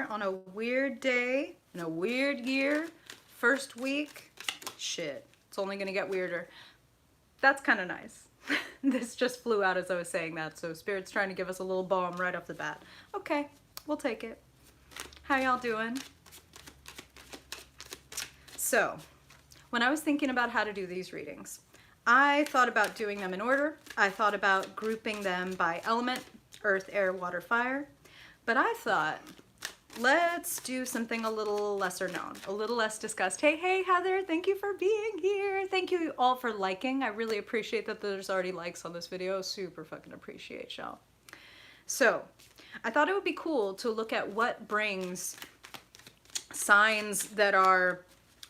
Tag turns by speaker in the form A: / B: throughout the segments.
A: on a weird day in a weird year. First week, shit, it's only gonna get weirder. That's kind of nice. This just flew out as I was saying that, so Spirit's trying to give us a little balm right off the bat. Okay, we'll take it. How y'all doing? So, when I was thinking about how to do these readings, I thought about doing them in order. I thought about grouping them by element, earth, air, water, fire. But I thought, let's do something a little lesser known, a little less discussed. Hey, Heather, thank you for being here. Thank you all for liking. I really appreciate that there's already likes on this video. Super fucking appreciate y'all. So, I thought it would be cool to look at what brings signs that are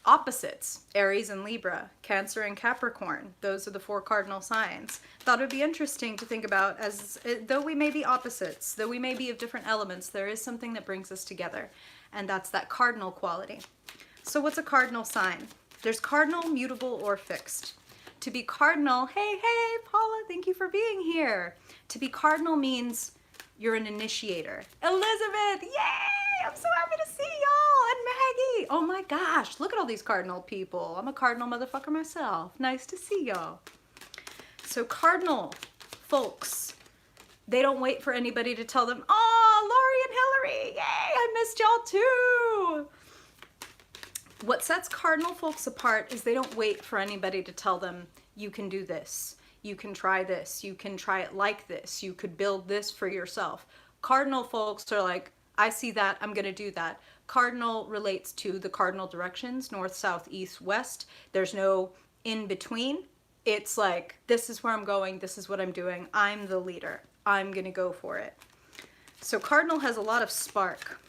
A: opposites, Aries and Libra, Cancer and Capricorn. Those are the 4 cardinal signs. Thought it would be interesting to think about, as though we may be opposites, though we may be of different elements, there is something that brings us together, and that's that cardinal quality. So what's a cardinal sign? There's cardinal, mutable, or fixed. To be cardinal, hey, Paula, thank you for being here. To be cardinal means you're an initiator. Elizabeth, yay! I'm so happy to see y'all, and Maggie. Oh my gosh, look at all these cardinal people. I'm a cardinal motherfucker myself. Nice to see y'all. So cardinal folks, they don't wait for anybody to tell them, oh, Lori and Hillary, yay, I missed y'all too. What sets cardinal folks apart is they don't wait for anybody to tell them, you can do this, you can try this, you can try it like this, you could build this for yourself. Cardinal folks are like, I see that, I'm gonna do that. Cardinal relates to the cardinal directions, north, south, east, west. There's no in between. It's like, this is where I'm going, this is what I'm doing, I'm the leader, I'm gonna go for it. So cardinal has a lot of spark,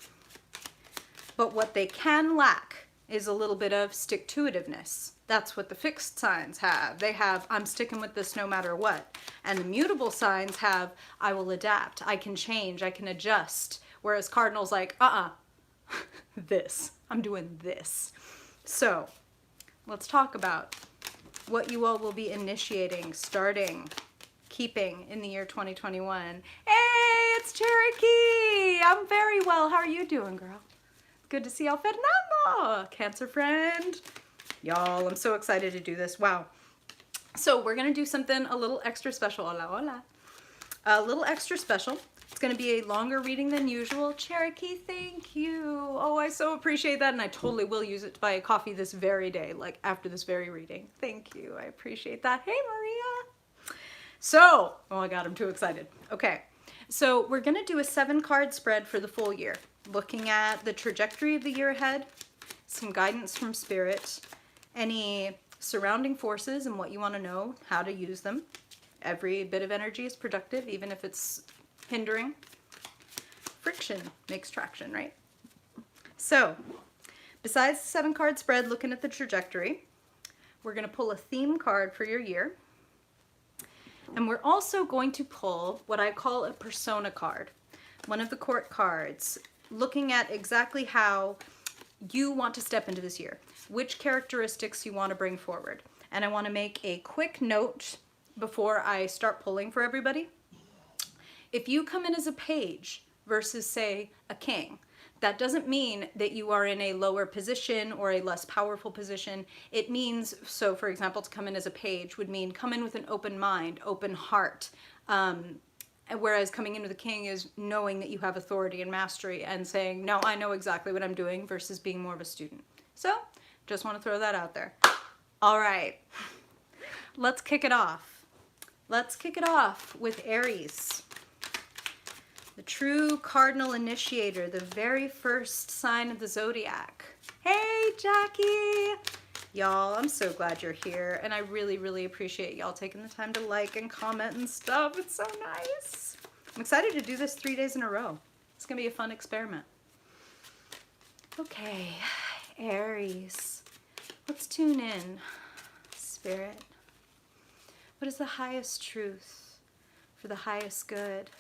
A: but what they can lack is a little bit of stick-to-itiveness. That's what the fixed signs have. They have, I'm sticking with this no matter what. And the mutable signs have, I will adapt, I can change, I can adjust. Whereas cardinal's like, this, I'm doing this. So let's talk about what you all will be initiating, starting, keeping in the year 2021. Hey, it's Cherokee! I'm very well. How are you doing, girl? Good to see y'all. Fernando, Cancer friend. Y'all, I'm so excited to do this. Wow. So we're gonna do something a little extra special. Hola, hola. A little extra special. It's gonna be a longer reading than usual. Cherokee, thank you. Oh, I so appreciate that, and I totally will use it to buy a coffee this very day, like after this very reading. Thank you, I appreciate that. Hey, Maria. So, oh my God, I'm too excited. Okay, so we're gonna do a 7-card spread for the full year, looking at the trajectory of the year ahead, some guidance from Spirit, any surrounding forces and what you wanna know, how to use them. Every bit of energy is productive, even if it's hindering. Friction makes traction, right? So, besides the 7-card spread looking at the trajectory, we're going to pull a theme card for your year. And we're also going to pull what I call a persona card, one of the court cards, looking at exactly how you want to step into this year, which characteristics you want to bring forward. And I want to make a quick note before I start pulling for everybody. If you come in as a page versus, say, a king, that doesn't mean that you are in a lower position or a less powerful position. It means, so for example, to come in as a page would mean come in with an open mind, open heart. Whereas coming in with a king is knowing that you have authority and mastery and saying, no, I know exactly what I'm doing versus being more of a student. So, just want to throw that out there. All right, let's kick it off. Let's kick it off with Aries. The true cardinal initiator, the very first sign of the zodiac. Hey, Jackie! Y'all, I'm so glad you're here, and I really, really appreciate y'all taking the time to like and comment and stuff. It's so nice. I'm excited to do this 3 days in a row. It's gonna be a fun experiment. Okay, Aries. Let's tune in. Spirit. What is the highest truth for the highest good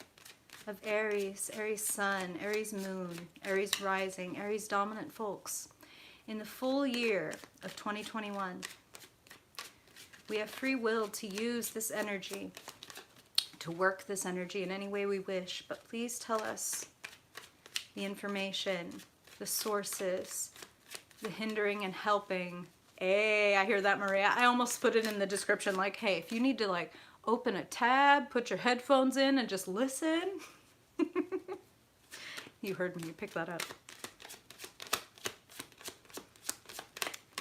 A: of Aries, Aries sun, Aries moon, Aries rising, Aries dominant folks in the full year of 2021? We have free will to use this energy, to work this energy in any way we wish, but please tell us the information, the sources, the hindering and helping. Hey, I hear that, Maria. I almost put it in the description like, hey, if you need to like open a tab, put your headphones in and just listen. You heard me, you picked that up.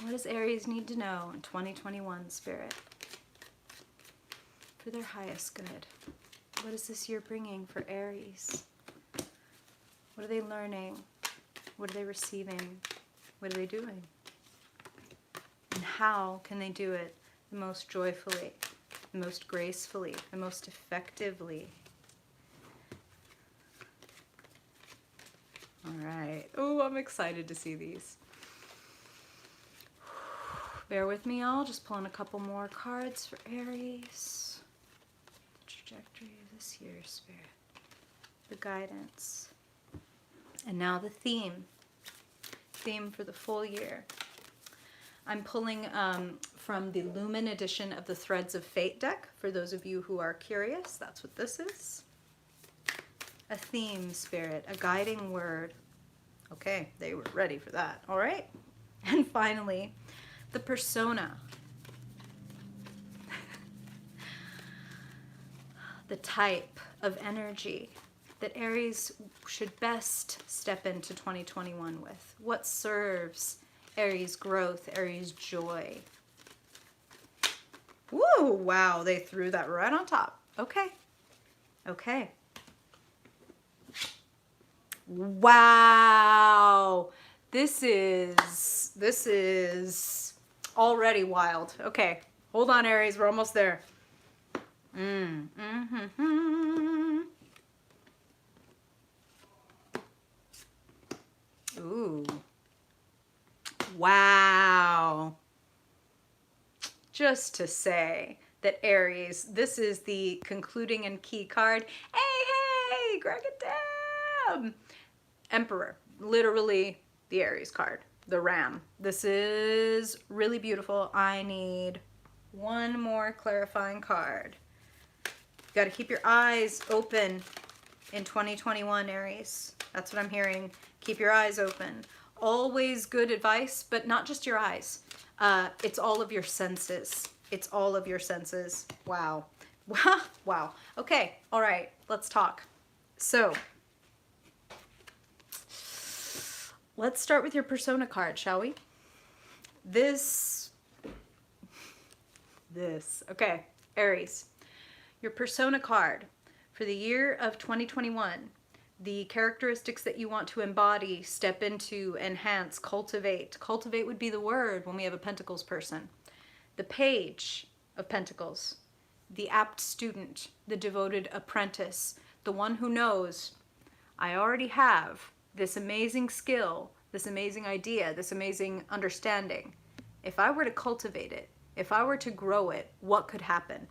A: What does Aries need to know in 2021, Spirit? For their highest good. What is this year bringing for Aries? What are they learning? What are they receiving? What are they doing? And how can they do it the most joyfully, the most gracefully, the most effectively? All right. Oh, I'm excited to see these. Bear with me, y'all. Just pulling a couple more cards for Aries. The trajectory of this year, Spirit. The guidance. And now the theme. Theme for the full year. I'm pulling from the Lumen edition of the Threads of Fate deck. For those of you who are curious, that's what this is. A theme, Spirit, a guiding word. Okay, they were ready for that. All right. And finally, the persona. The type of energy that Aries should best step into 2021 with. What serves Aries growth, Aries joy. Woo, wow, they threw that right on top. Okay, okay. Wow, this is already wild. Okay, hold on, Aries, we're almost there. Ooh. Wow. Just to say that Aries, this is the concluding and key card. Hey, Greg it down. Emperor, literally the Aries card, the Ram. This is really beautiful. I need one more clarifying card. You got to keep your eyes open in 2021, Aries. That's what I'm hearing. Keep your eyes open. Always good advice, but not just your eyes. It's all of your senses. It's all of your senses. Wow. Wow. Okay. All right. Let's talk. So, let's start with your persona card, shall we? This. Okay. Aries. Your persona card for the year of 2021. The characteristics that you want to embody, step into, enhance, cultivate. Cultivate would be the word when we have a Pentacles person. The Page of Pentacles. The apt student. The devoted apprentice. The one who knows, I already have this amazing skill, this amazing idea, this amazing understanding. If I were to cultivate it, if I were to grow it, what could happen?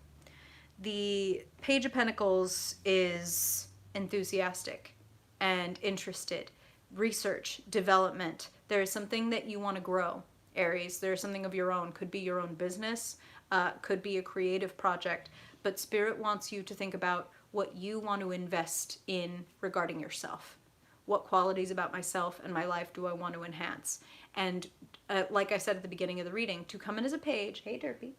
A: The Page of Pentacles is enthusiastic and interested. Research, development. There is something that you want to grow, Aries. There's something of your own. Could be your own business, could be a creative project, but Spirit wants you to think about what you want to invest in regarding yourself. What qualities about myself and my life do I want to enhance? And like I said at the beginning of the reading, to come in as a page, hey Derpy,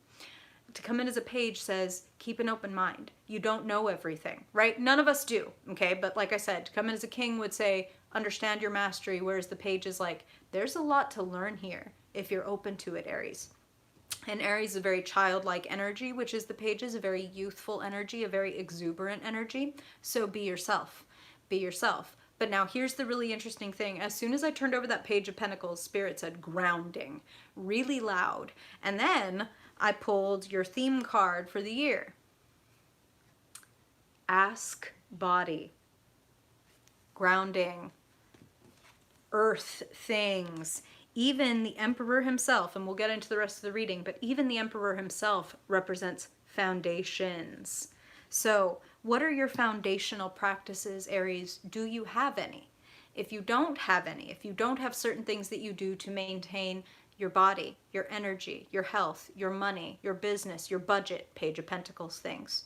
A: to come in as a page says, keep an open mind. You don't know everything, right? None of us do, okay? But like I said, to come in as a king would say, understand your mastery, whereas the page is like, there's a lot to learn here if you're open to it, Aries. And Aries is a very childlike energy, which is the page is a very youthful energy, a very exuberant energy. So be yourself. Be yourself. But now here's the really interesting thing. As soon as I turned over that Page of Pentacles, Spirit said grounding, really loud. And then I pulled your theme card for the year. Ask body. Grounding. Earth things. Even the Emperor himself, and we'll get into the rest of the reading, but even the Emperor himself represents foundations. So what are your foundational practices, Aries? Do you have any? If you don't have any, if you don't have certain things that you do to maintain your body, your energy, your health, your money, your business, your budget, Page of Pentacles things,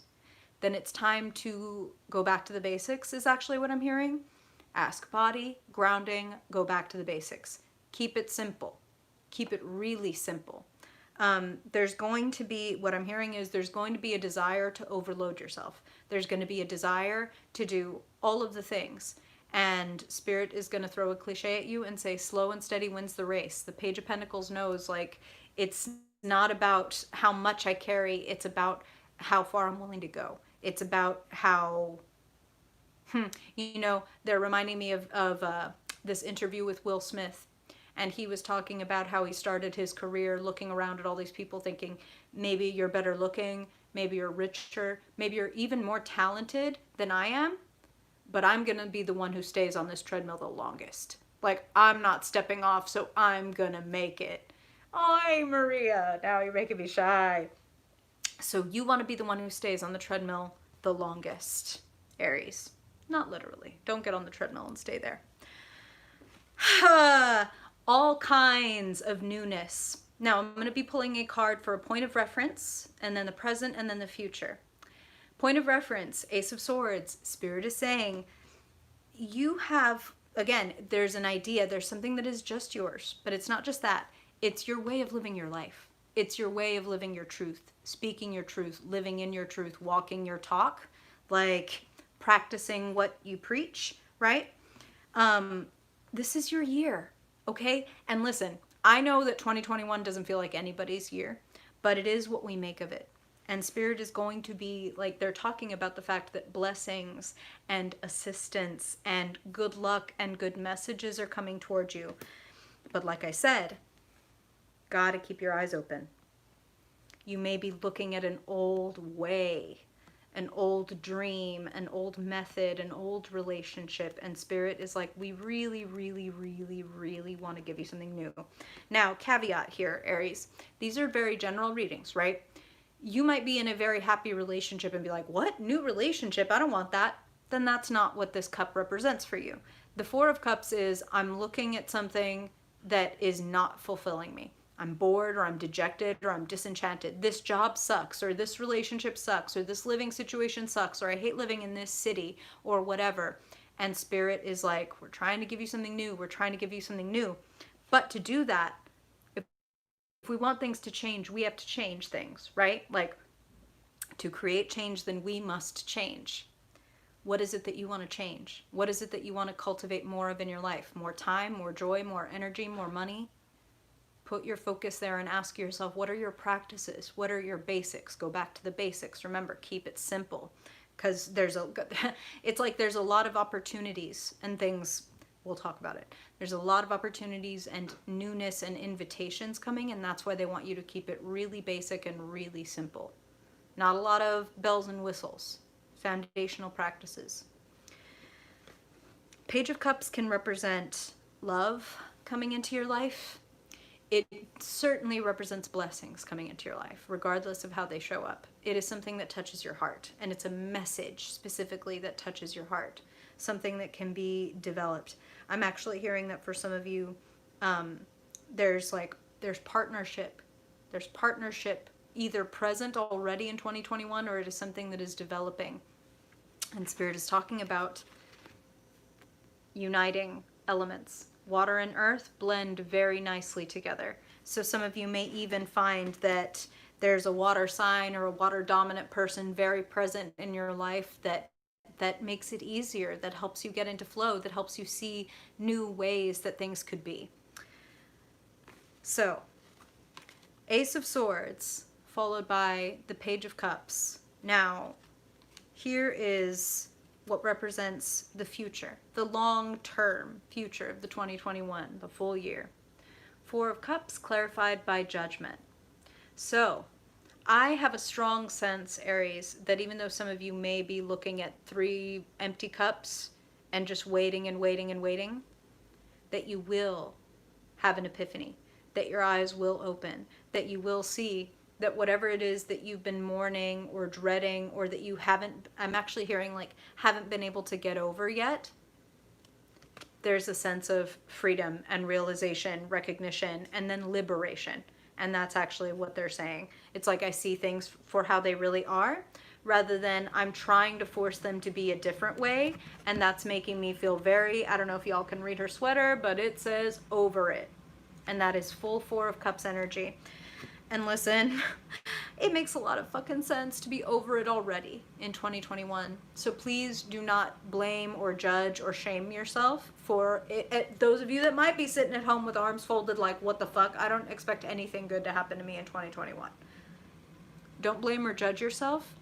A: then it's time to go back to the basics is actually what I'm hearing. Ask body, grounding, go back to the basics. Keep it simple. Keep it really simple. There's going to be, what I'm hearing is there's going to be a desire to overload yourself. There's going to be a desire to do all of the things. And Spirit is going to throw a cliche at you and say, slow and steady wins the race. The Page of Pentacles knows, like, it's not about how much I carry. It's about how far I'm willing to go. It's about how, you know, they're reminding me of this interview with Will Smith. And he was talking about how he started his career looking around at all these people thinking, maybe you're better looking, maybe you're richer, maybe you're even more talented than I am, but I'm going to be the one who stays on this treadmill the longest. Like, I'm not stepping off, so I'm going to make it. Oy, Maria, now you're making me shy. So you want to be the one who stays on the treadmill the longest, Aries. Not literally. Don't get on the treadmill and stay there. All kinds of newness. Now, I'm going to be pulling a card for a point of reference, and then the present, and then the future. Point of reference, Ace of Swords. Spirit is saying, you have, again, there's an idea, there's something that is just yours, but it's not just that. It's your way of living your life. It's your way of living your truth, speaking your truth, living in your truth, walking your talk, like practicing what you preach, right? This is your year. Okay? And listen, I know that 2021 doesn't feel like anybody's year, but it is what we make of it. And Spirit is going to be, like, they're talking about the fact that blessings and assistance and good luck and good messages are coming towards you. But like I said, gotta keep your eyes open. You may be looking at an old way, an old dream, an old method, an old relationship, and Spirit is like, we really, really, really, really want to give you something new. Now, caveat here, Aries, these are very general readings, right? You might be in a very happy relationship and be like, what? New relationship? I don't want that. Then that's not what this cup represents for you. The Four of Cups is, I'm looking at something that is not fulfilling me. I'm bored, or I'm dejected, or I'm disenchanted. This job sucks, or this relationship sucks, or this living situation sucks, or I hate living in this city, or whatever. And Spirit is like, we're trying to give you something new. We're trying to give you something new. But to do that, if we want things to change, we have to change things, right? Like, to create change, then we must change. What is it that you want to change? What is it that you want to cultivate more of in your life? More time, more joy, more energy, more money? Put your focus there and ask yourself, what are your practices? What are your basics? Go back to the basics. Remember, keep it simple, because it's like there's a lot of opportunities and things. We'll talk about it. There's a lot of opportunities and newness and invitations coming, and that's why they want you to keep it really basic and really simple. Not a lot of bells and whistles. Foundational practices. Page of Cups can represent love coming into your life. It certainly represents blessings coming into your life, regardless of how they show up. It is something that touches your heart, and it's a message specifically that touches your heart, something that can be developed. I'm actually hearing that for some of you, there's partnership. There's partnership either present already in 2021, or it is something that is developing. And Spirit is talking about uniting elements. Water and earth blend very nicely together. So some of you may even find that there's a water sign or a water dominant person very present in your life that makes it easier, that helps you get into flow, that helps you see new ways that things could be. So, Ace of Swords, followed by the Page of Cups. Now, here is what represents the future, the long-term future of the 2021, the full year. Four of Cups clarified by Judgment. So, I have a strong sense, Aries, that even though some of you may be looking at 3 empty cups and just waiting and waiting and waiting, that you will have an epiphany, that your eyes will open, that you will see that whatever it is that you've been mourning or dreading, or that you haven't, I'm actually hearing like haven't been able to get over yet, there's a sense of freedom and realization, recognition, and then liberation. And that's actually what they're saying. It's like I see things for how they really are rather than I'm trying to force them to be a different way, and that's making me feel very, I don't know if y'all can read her sweater, but it says over it. And that is full Four of Cups energy. And listen, it makes a lot of fucking sense to be over it already in 2021. So please do not blame or judge or shame yourself for it. Those of you that might be sitting at home with arms folded like, what the fuck? I don't expect anything good to happen to me in 2021. Don't blame or judge yourself.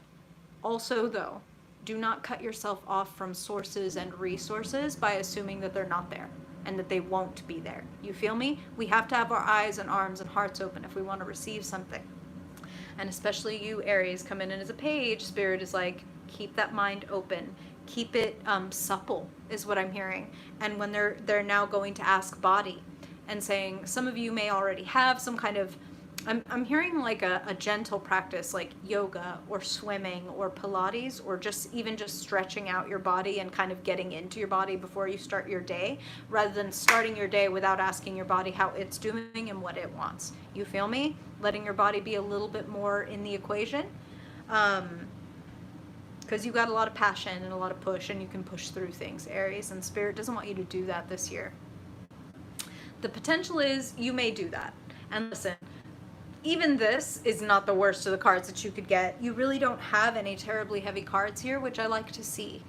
A: Also, though, do not cut yourself off from sources and resources by assuming that they're not there and that they won't be there. You feel me? We have to have our eyes and arms and hearts open if we want to receive something. And especially you, Aries, coming in as a page, Spirit is like, keep that mind open. Keep it supple, is what I'm hearing. And when they're now going to ask body and saying, some of you may already have some kind of, I'm hearing like a gentle practice like yoga or swimming or Pilates, or just even just stretching out your body and kind of getting into your body before you start your day, rather than starting your day without asking your body how it's doing and what it wants. You feel me? Letting your body be a little bit more in the equation. Because you've got a lot of passion and a lot of push, and you can push through things, Aries, and Spirit doesn't want you to do that this year. The potential is you may do that. And listen, even this is not the worst of the cards that you could get. You really don't have any terribly heavy cards here, which I like to see.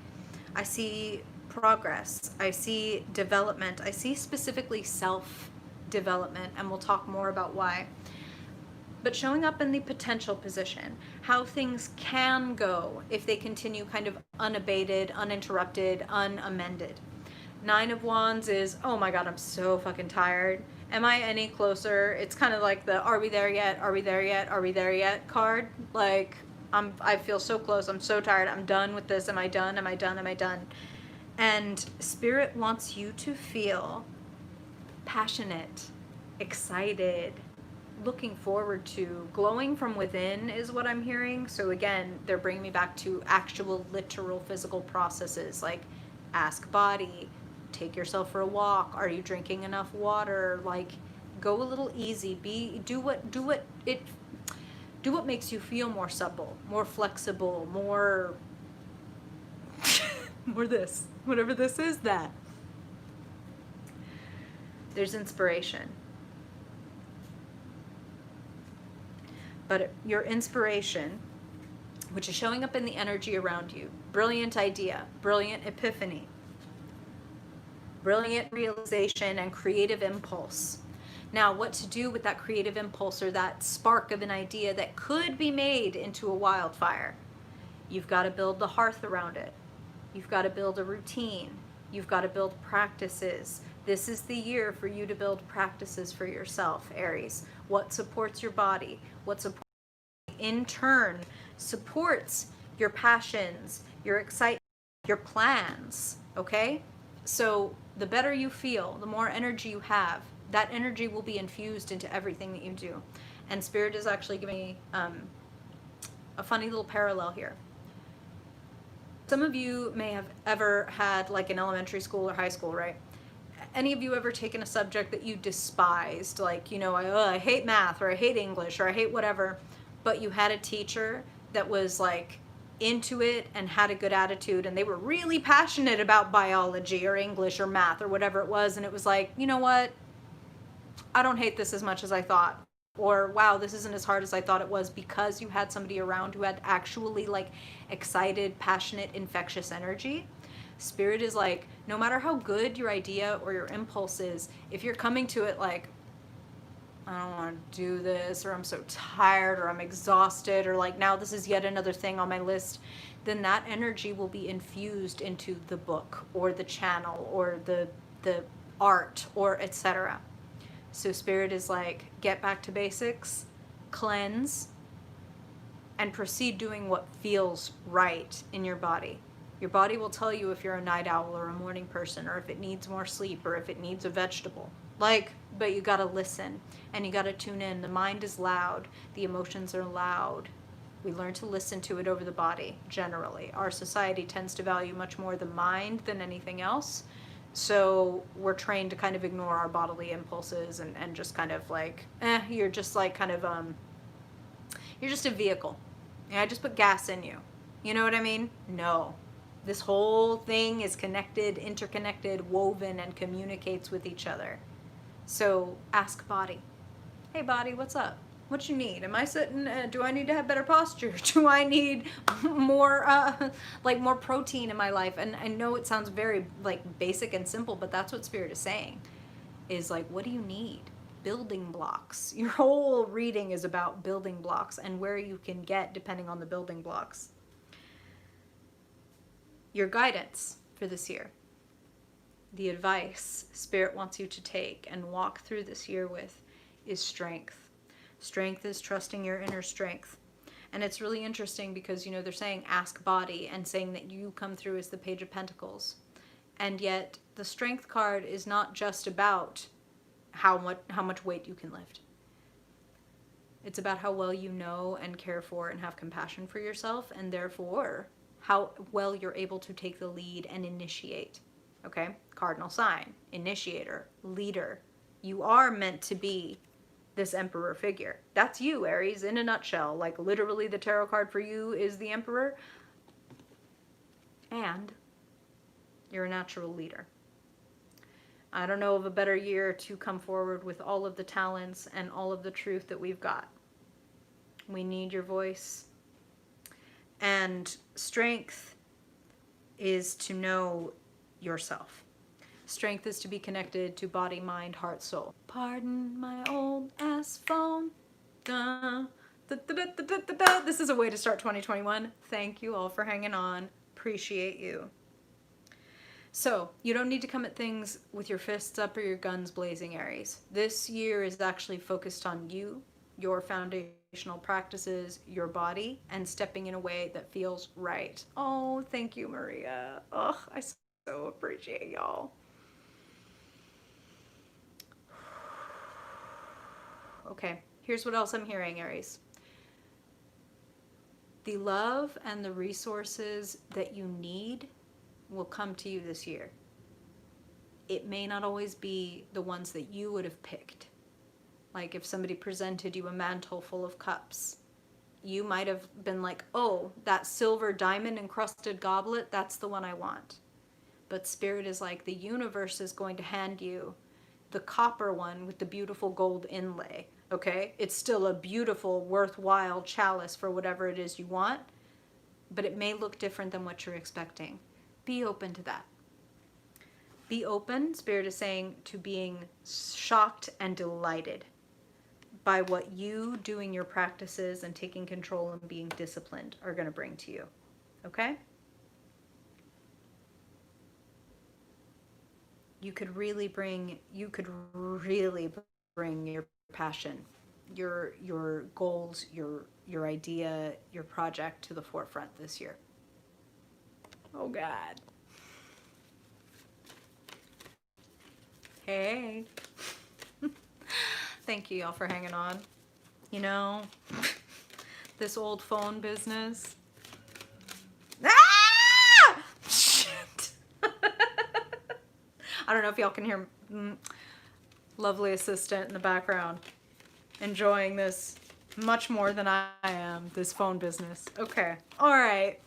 A: I see progress. I see development. I see specifically self-development, and we'll talk more about why. But showing up in the potential position, how things can go if they continue kind of unabated, uninterrupted, unamended. Nine of Wands is, oh my God, I'm so fucking tired. Am I any closer? It's kind of like the are we there yet? Are we there yet? Are we there yet card. Like, I feel so close. I'm so tired. I'm done with this. Am I done? Am I done? Am I done? And Spirit wants you to feel passionate, excited, looking forward to, glowing from within is what I'm hearing. So again, they're bringing me back to actual literal physical processes like ask body, take yourself for a walk. Are you drinking enough water? Like, go a little easy. Do what makes you feel more supple, more flexible, more this, whatever this is. That there's inspiration, but your inspiration, which is showing up in the energy around you, brilliant idea, brilliant epiphany, brilliant realization, and creative impulse. Now, what to do with that creative impulse or that spark of an idea that could be made into a wildfire? You've got to build the hearth around it. You've got to build a routine. You've got to build practices. This is the year for you to build practices for yourself, Aries. What supports your body? What supports, in turn, supports your passions, your excitement, your plans, okay? So the better you feel, the more energy you have, that energy will be infused into everything that you do. And Spirit is actually giving me a funny little parallel here. Some of you may have ever had, like in elementary school or high school, right? Any of you ever taken a subject that you despised? Like, you know, I hate math, or I hate English, or I hate whatever, but you had a teacher that was like into it and had a good attitude, and they were really passionate about biology or English or math or whatever it was, and it was like, you know what, I don't hate this as much as I thought, or wow, this isn't as hard as I thought it was, because you had somebody around who had actually like excited, passionate, infectious energy. Spirit is like, no matter how good your idea or your impulse is, if you're coming to it like, I don't want to do this, or I'm so tired, or I'm exhausted, or like now this is yet another thing on my list, then that energy will be infused into the book or the channel or the art or etc. So Spirit is like, get back to basics, cleanse, and proceed doing what feels right in your body. Your body will tell you if you're a night owl or a morning person, or if it needs more sleep, or if it needs a vegetable. Like, but you gotta listen and you gotta tune in. The mind is loud. The emotions are loud. We learn to listen to it over the body, generally. Our society tends to value much more the mind than anything else. So we're trained to kind of ignore our bodily impulses and just kind of like, you're just like kind of, you're just a vehicle. Yeah, I just put gas in you. You know what I mean? No. This whole thing is connected, interconnected, woven, and communicates with each other. So ask body. Hey body, what's up? What you need? Am I sitting? Do I need to have better posture? Do I need more, like more protein in my life? And I know it sounds very like basic and simple, but that's what Spirit is saying. Is like, what do you need? Building blocks. Your whole reading is about building blocks and where you can get depending on the building blocks. Your guidance for this year. The advice Spirit wants you to take and walk through this year with is strength. Strength is trusting your inner strength. And it's really interesting because, you know, they're saying ask body and saying that you come through as the Page of Pentacles. And yet the strength card is not just about how much weight you can lift. It's about how well you know and care for and have compassion for yourself, and therefore how well you're able to take the lead and initiate. Okay? Cardinal sign, initiator, leader. You are meant to be this emperor figure. That's you, Aries, in a nutshell. Like literally the tarot card for you is the emperor. And you're a natural leader. I don't know of a better year to come forward with all of the talents and all of the truth that we've got. We need your voice. And strength is to know yourself. Strength is to be connected to body, mind, heart, soul. Pardon my old ass phone. Da, da, da, da, da, da, da. This is a way to start 2021. Thank you all for hanging on. Appreciate you. So, you don't need to come at things with your fists up or your guns blazing, Aries. This year is actually focused on you, your foundational practices, your body, and stepping in a way that feels right. Oh, thank you, Maria. Oh, I so appreciate y'all. Okay, here's what else I'm hearing, Aries. The love and the resources that you need will come to you this year. It may not always be the ones that you would have picked. Like if somebody presented you a mantle full of cups, you might have been like, oh, that silver diamond encrusted goblet, that's the one I want. But Spirit is like, the universe is going to hand you the copper one with the beautiful gold inlay. Okay? It's still a beautiful, worthwhile chalice for whatever it is you want, but it may look different than what you're expecting. Be open to that. Be open, Spirit is saying, to being shocked and delighted by what you doing your practices and taking control and being disciplined are going to bring to you. Okay? You could really bring your passion, your goals, your idea, your project to the forefront this year. Oh God. Hey. Thank you y'all for hanging on. You know, this old phone business. Ah! Shit. I don't know if y'all can hear lovely assistant in the background enjoying this much more than I am, this phone business. Okay. All right.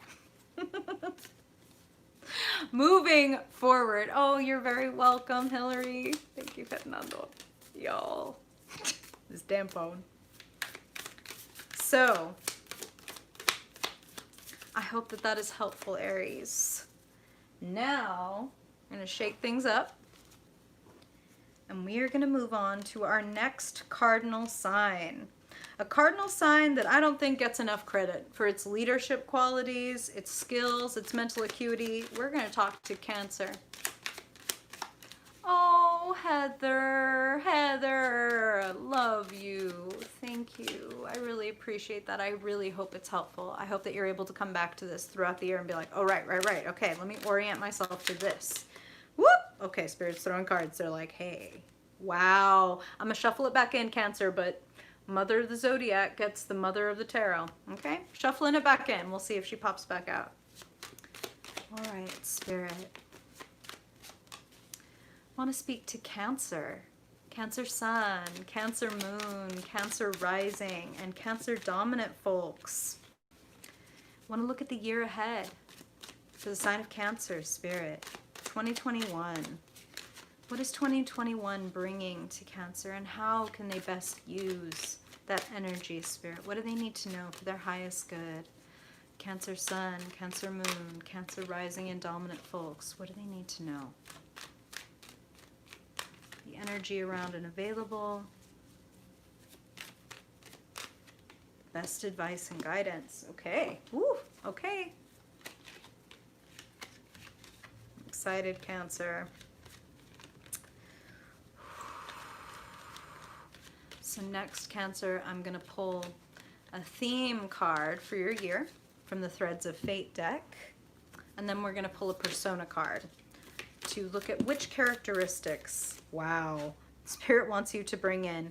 A: Moving forward. Oh, you're very welcome, Hillary. Thank you, Fernando. Y'all. This damn phone. So, I hope that that is helpful, Aries. Now, I'm going to shake things up. And we are going to move on to our next cardinal sign. A cardinal sign that I don't think gets enough credit for its leadership qualities, its skills, its mental acuity. We're going to talk to Cancer. Oh, Heather, love you. Thank you. I really appreciate that. I really hope it's helpful. I hope that you're able to come back to this throughout the year and be like, oh, right. Okay, let me orient myself to this. Whoop! Okay, Spirit's throwing cards. They're like, hey, wow. I'm going to shuffle it back in, Cancer, but Mother of the Zodiac gets the Mother of the Tarot. Okay? Shuffling it back in. We'll see if she pops back out. All right, Spirit. I want to speak to Cancer. Cancer Sun, Cancer Moon, Cancer Rising, and Cancer Dominant folks. Want to look at the year ahead for the sign of Cancer, Spirit. 2021. What is 2021 bringing to Cancer, and how can they best use that energy, Spirit? What do they need to know for their highest good? Cancer Sun, Cancer Moon, Cancer Rising and Dominant folks. What do they need to know? The energy around and available. Best advice and guidance. Okay. Woo. Okay. I'm excited, Cancer. So next, Cancer, I'm going to pull a theme card for your year from the Threads of Fate deck. And then we're going to pull a persona card to look at which characteristics, wow, Spirit wants you to bring in.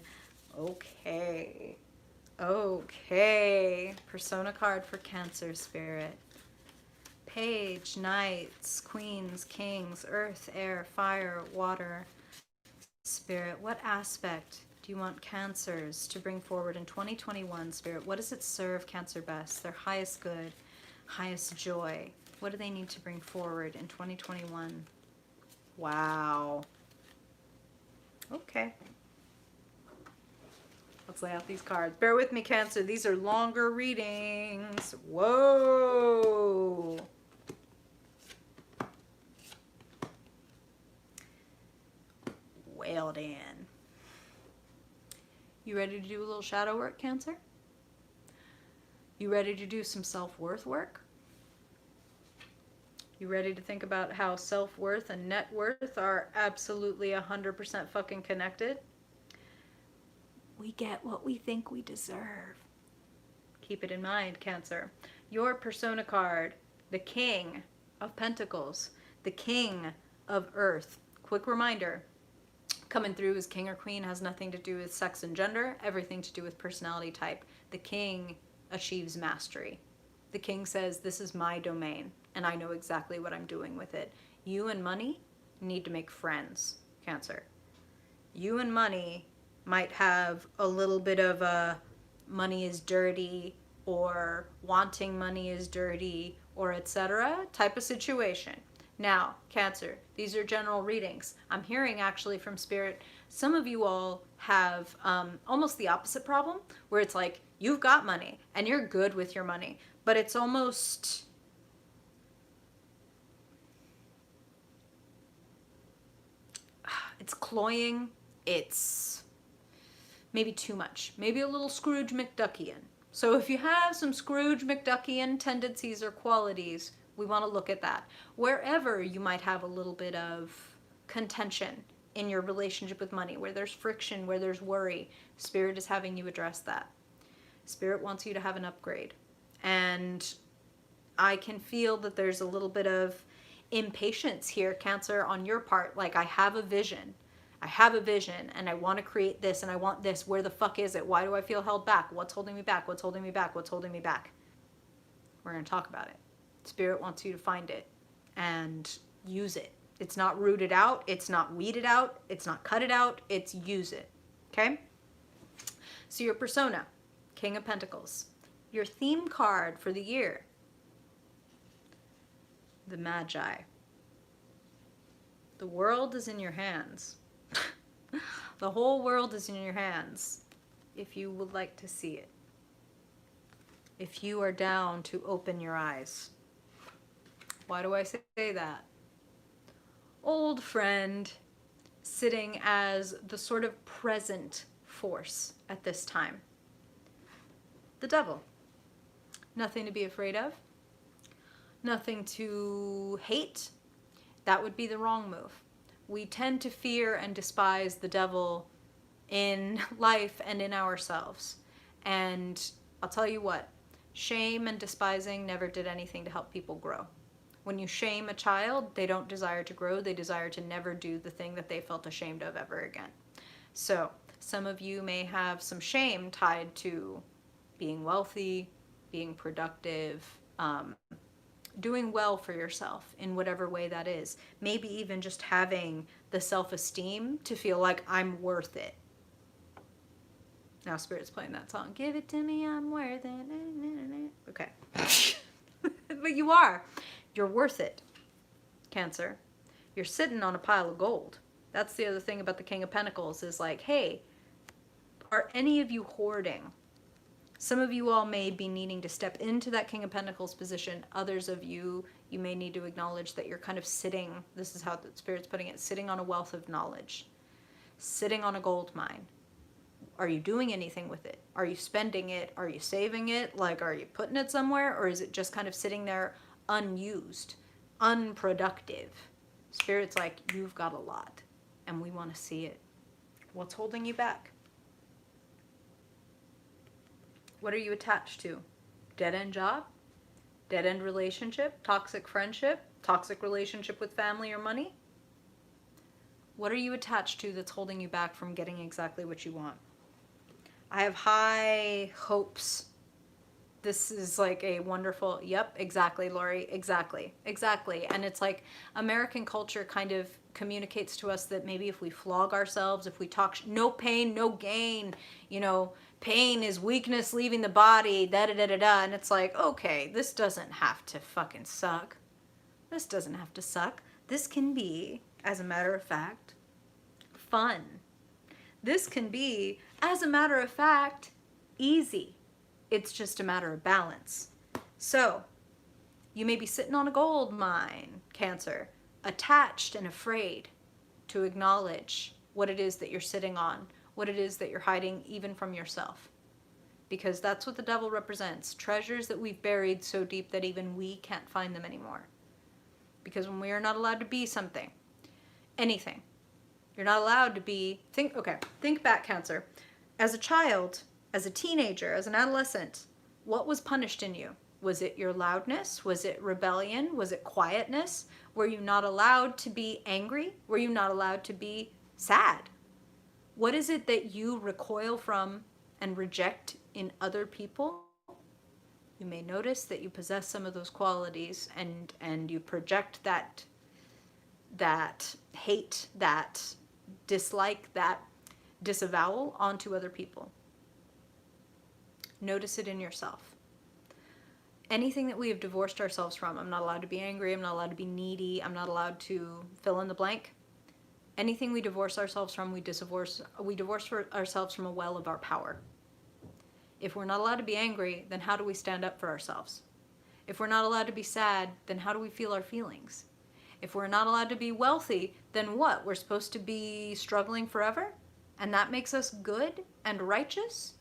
A: Okay. Okay. Persona card for Cancer, Spirit. Page, Knights, Queens, Kings, Earth, Air, Fire, Water. Spirit, what aspect do you want Cancers to bring forward in 2021, Spirit? What does it serve Cancer best? Their highest good, highest joy. What do they need to bring forward in 2021? Wow. Okay. Let's lay out these cards. Bear with me, Cancer. These are longer readings. Whoa. Well, Dan. You ready to do a little shadow work, Cancer? You ready to do some self-worth work? You ready to think about how self-worth and net worth are absolutely 100% fucking connected? We get what we think we deserve. Keep it in mind, Cancer. Your persona card, the King of Pentacles, the King of Earth. Quick reminder, coming through as king or queen has nothing to do with sex and gender, everything to do with personality type. The king achieves mastery. The king says, this is my domain, and I know exactly what I'm doing with it. You and money need to make friends, Cancer. You and money might have a little bit of a money is dirty, or wanting money is dirty, or etc. type of situation. Now, Cancer, these are general readings. I'm hearing actually from Spirit, some of you all have almost the opposite problem, where it's like, you've got money and you're good with your money, but it's almost, it's cloying, it's maybe too much, maybe a little Scrooge McDuckian. So if you have some Scrooge McDuckian tendencies or qualities, we want to look at that. Wherever you might have a little bit of contention in your relationship with money, where there's friction, where there's worry, Spirit is having you address that. Spirit wants you to have an upgrade. And I can feel that there's a little bit of impatience here, Cancer, on your part. Like, I have a vision. I have a vision and I want to create this and I want this. Where the fuck is it? Why do I feel held back? What's holding me back? What's holding me back? What's holding me back? We're going to talk about it. Spirit wants you to find it and use it. It's not rooted out. It's not weeded out. It's not cut it out. It's use it. Okay? So your persona, King of Pentacles. Your theme card for the year, the Magi. The world is in your hands. The whole world is in your hands if you would like to see it. If you are down to open your eyes. Why do I say that? Old friend sitting as the sort of present force at this time. The devil. Nothing to be afraid of. Nothing to hate. That would be the wrong move. We tend to fear and despise the devil in life and in ourselves. And I'll tell you what, shame and despising never did anything to help people grow. When you shame a child, they don't desire to grow. They desire to never do the thing that they felt ashamed of ever again. So some of you may have some shame tied to being wealthy, being productive, doing well for yourself in whatever way that is. Maybe even just having the self-esteem to feel like I'm worth it. Now Spirit's playing that song. Give it to me, I'm worth it. Okay. But you are. You're worth it, Cancer. You're sitting on a pile of gold. That's the other thing about the King of Pentacles is like, hey, are any of you hoarding? Some of you all may be needing to step into that King of Pentacles position. Others of you, you may need to acknowledge that you're kind of sitting, this is how the Spirit's putting it, sitting on a wealth of knowledge, sitting on a gold mine. Are you doing anything with it? Are you spending it? Are you saving it? Like, are you putting it somewhere? Or is it just kind of sitting there unused, unproductive? Spirit's like, you've got a lot and we want to see it. What's holding you back? What are you attached to? Dead-end job? Dead-end relationship? Toxic friendship? Toxic relationship with family or money? What are you attached to that's holding you back from getting exactly what you want? I have high hopes. This is like a wonderful, yep, exactly, Lori, exactly. And it's like American culture kind of communicates to us that maybe if we flog ourselves, if we talk, no pain, no gain, you know, pain is weakness leaving the body, da-da-da-da-da. And it's like, okay, this doesn't have to fucking suck. This doesn't have to suck. This can be, as a matter of fact, fun. This can be, as a matter of fact, easy. It's just a matter of balance. So, you may be sitting on a gold mine, Cancer, attached and afraid to acknowledge what it is that you're sitting on, what it is that you're hiding even from yourself. Because that's what the devil represents. Treasures that we've buried so deep that even we can't find them anymore. Because when we are not allowed to be something, anything, you're not allowed to be, think back, Cancer. As a child, as a teenager, as an adolescent, what was punished in you? Was it your loudness? Was it rebellion? Was it quietness? Were you not allowed to be angry? Were you not allowed to be sad? What is it that you recoil from and reject in other people? You may notice that you possess some of those qualities and you project that hate, that dislike, that disavowal onto other people. Notice it in yourself. Anything that we have divorced ourselves from, I'm not allowed to be angry, I'm not allowed to be needy, I'm not allowed to fill in the blank. Anything we divorce ourselves from, we divorce ourselves from a well of our power. If we're not allowed to be angry, then how do we stand up for ourselves? If we're not allowed to be sad, then how do we feel our feelings? If we're not allowed to be wealthy, then what? We're supposed to be struggling forever? And that makes us good and righteous?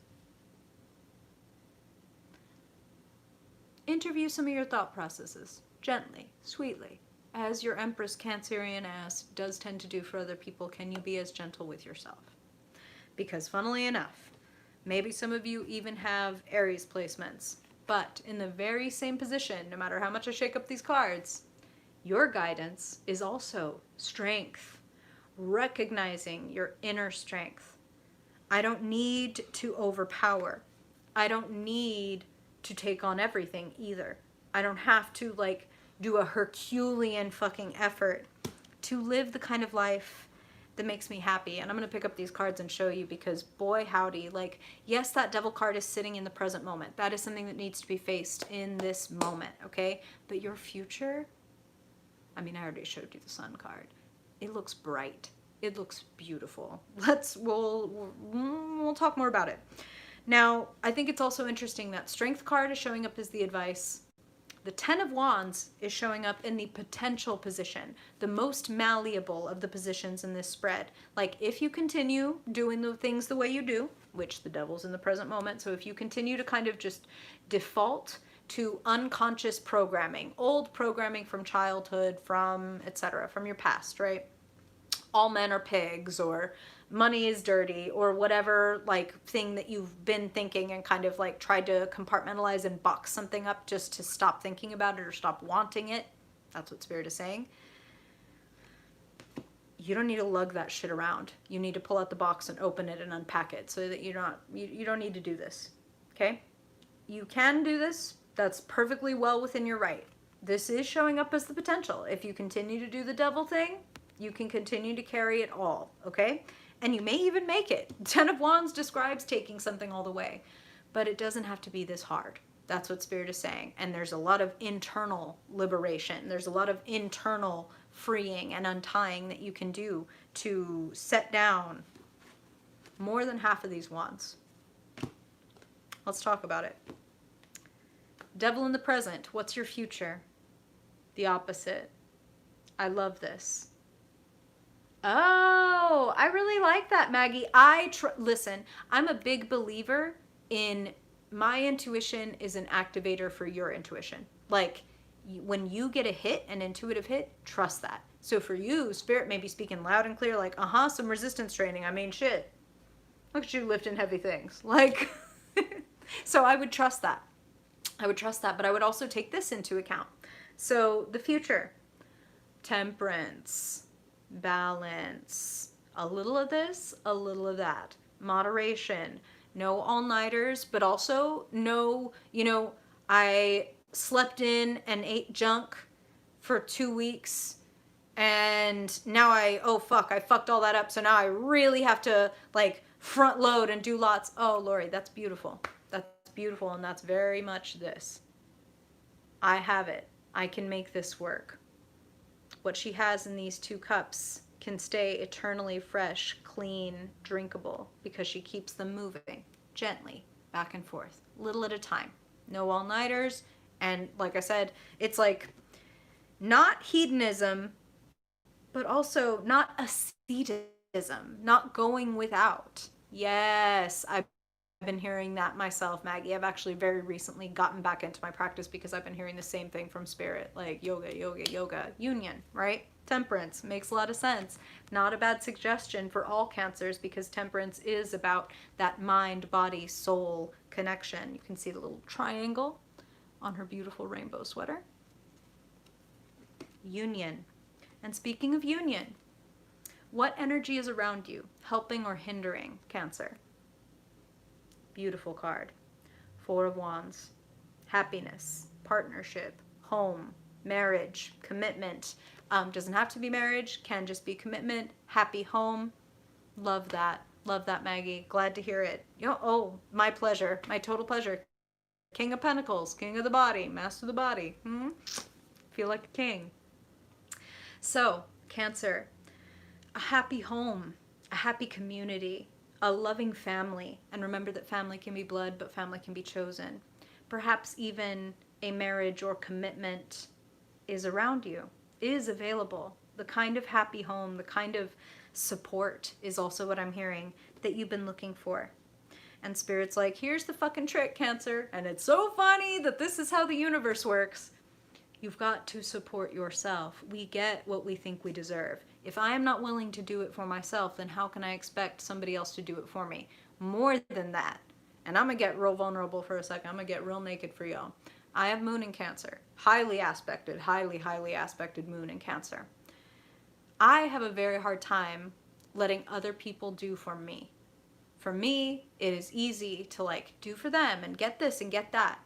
A: Interview some of your thought processes, gently, sweetly. As your Empress Cancerian ass does tend to do for other people, can you be as gentle with yourself? Because funnily enough, maybe some of you even have Aries placements, but in the very same position, no matter how much I shake up these cards, your guidance is also strength, recognizing your inner strength. I don't need to overpower. I don't need to take on everything either. I don't have to like do a Herculean fucking effort to live the kind of life that makes me happy. And I'm going to pick up these cards and show you because boy howdy, like, yes, that devil card is sitting in the present moment. That is something that needs to be faced in this moment, okay? But your future, I mean, I already showed you the sun card. It looks bright. It looks beautiful. We'll talk more about it. Now, I think it's also interesting that Strength card is showing up as the advice. The Ten of Wands is showing up in the potential position, the most malleable of the positions in this spread. Like, if you continue doing the things the way you do, which the devil's in the present moment, so if you continue to kind of just default to unconscious programming, old programming from childhood, from etc., from your past, right? All men are pigs, or money is dirty, or whatever like thing that you've been thinking and kind of like tried to compartmentalize and box something up just to stop thinking about it or stop wanting it. That's what Spirit is saying. You don't need to lug that shit around. You need to pull out the box and open it and unpack it so that you don't need to do this. Okay? You can do this. That's perfectly well within your right. This is showing up as the potential. If you continue to do the devil thing, you can continue to carry it all, okay? And you may even make it. Ten of Wands describes taking something all the way, but it doesn't have to be this hard. That's what Spirit is saying. And there's a lot of internal liberation. There's a lot of internal freeing and untying that you can do to set down more than half of these wands. Let's talk about it. Devil in the present. What's your future? The opposite. I love this. Oh, I really like that, Maggie. Listen, I'm a big believer in my intuition is an activator for your intuition. Like, when you get a hit, an intuitive hit, trust that. So for you, Spirit may be speaking loud and clear, like, some resistance training. I mean, shit. Look at you lifting heavy things. Like, so I would trust that. I would trust that, but I would also take this into account. So the future, temperance, balance, a little of this, a little of that, moderation, no all-nighters, but also no, I slept in and ate junk for 2 weeks and now I fucked all that up. So now I really have to like front load and do lots. Oh, Lori, that's beautiful. That's beautiful. And that's very much this. I have it. I can make this work. What she has in these 2 cups can stay eternally fresh, clean, drinkable, because she keeps them moving gently back and forth, little at a time. No all-nighters. And like I said, it's like not hedonism, but also not asceticism, not going without. Yes, I've been hearing that myself, Maggie. I've actually very recently gotten back into my practice because I've been hearing the same thing from Spirit, like yoga, union, right? Temperance makes a lot of sense. Not a bad suggestion for all Cancers because temperance is about that mind, body, soul connection. You can see the little triangle on her beautiful rainbow sweater. Union. And speaking of union, what energy is around you, helping or hindering, Cancer? Beautiful card. 4 of Wands. Happiness, partnership, home, marriage, commitment. Doesn't have to be marriage, can just be commitment, happy home. Love that. Love that, Maggie. Glad to hear it. Oh, my pleasure. My total pleasure. King of Pentacles, king of the body, master of the body. Feel like a king. So, Cancer, a happy home, a happy community, a loving family. And remember that family can be blood, but family can be chosen. Perhaps even a marriage or commitment is around you, is available. The kind of happy home, the kind of support is also what I'm hearing that you've been looking for. And Spirit's like, here's the fucking trick, Cancer. And it's so funny that this is how the universe works. You've got to support yourself. We get what we think we deserve. If I am not willing to do it for myself, then how can I expect somebody else to do it for me? More than that. And I'm going to get real vulnerable for a second. I'm going to get real naked for y'all. I have moon in Cancer. Highly aspected, highly aspected moon in Cancer. I have a very hard time letting other people do for me. For me, it is easy to like do for them and get this and get that.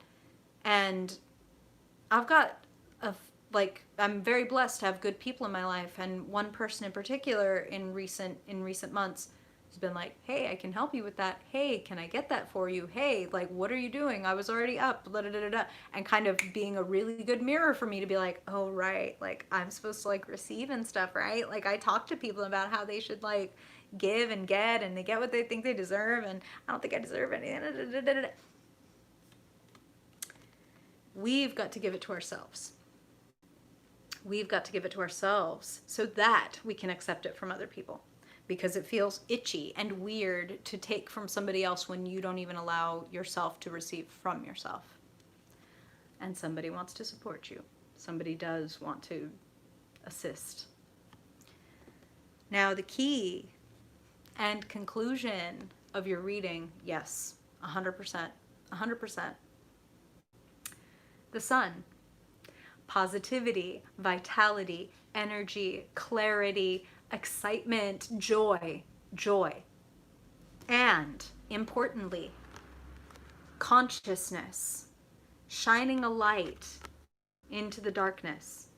A: And I've got I'm very blessed to have good people in my life, and one person in particular in recent months has been like, hey, I can help you with that. Hey, can I get that for you? Hey, like, what are you doing? I was already up, and kind of being a really good mirror for me to be like, oh, right, like, I'm supposed to, like, receive and stuff, right? Like, I talk to people about how they should, like, give and get, and they get what they think they deserve, and I don't think I deserve anything. We've got to give it to ourselves. We've got to give it to ourselves so that we can accept it from other people, because it feels itchy and weird to take from somebody else when you don't even allow yourself to receive from yourself. And somebody wants to support you. Somebody does want to assist. Now, the key and conclusion of your reading, yes, 100%, 100%. The Sun. Positivity, vitality, energy, clarity, excitement, joy. And, importantly, consciousness, shining a light into the darkness.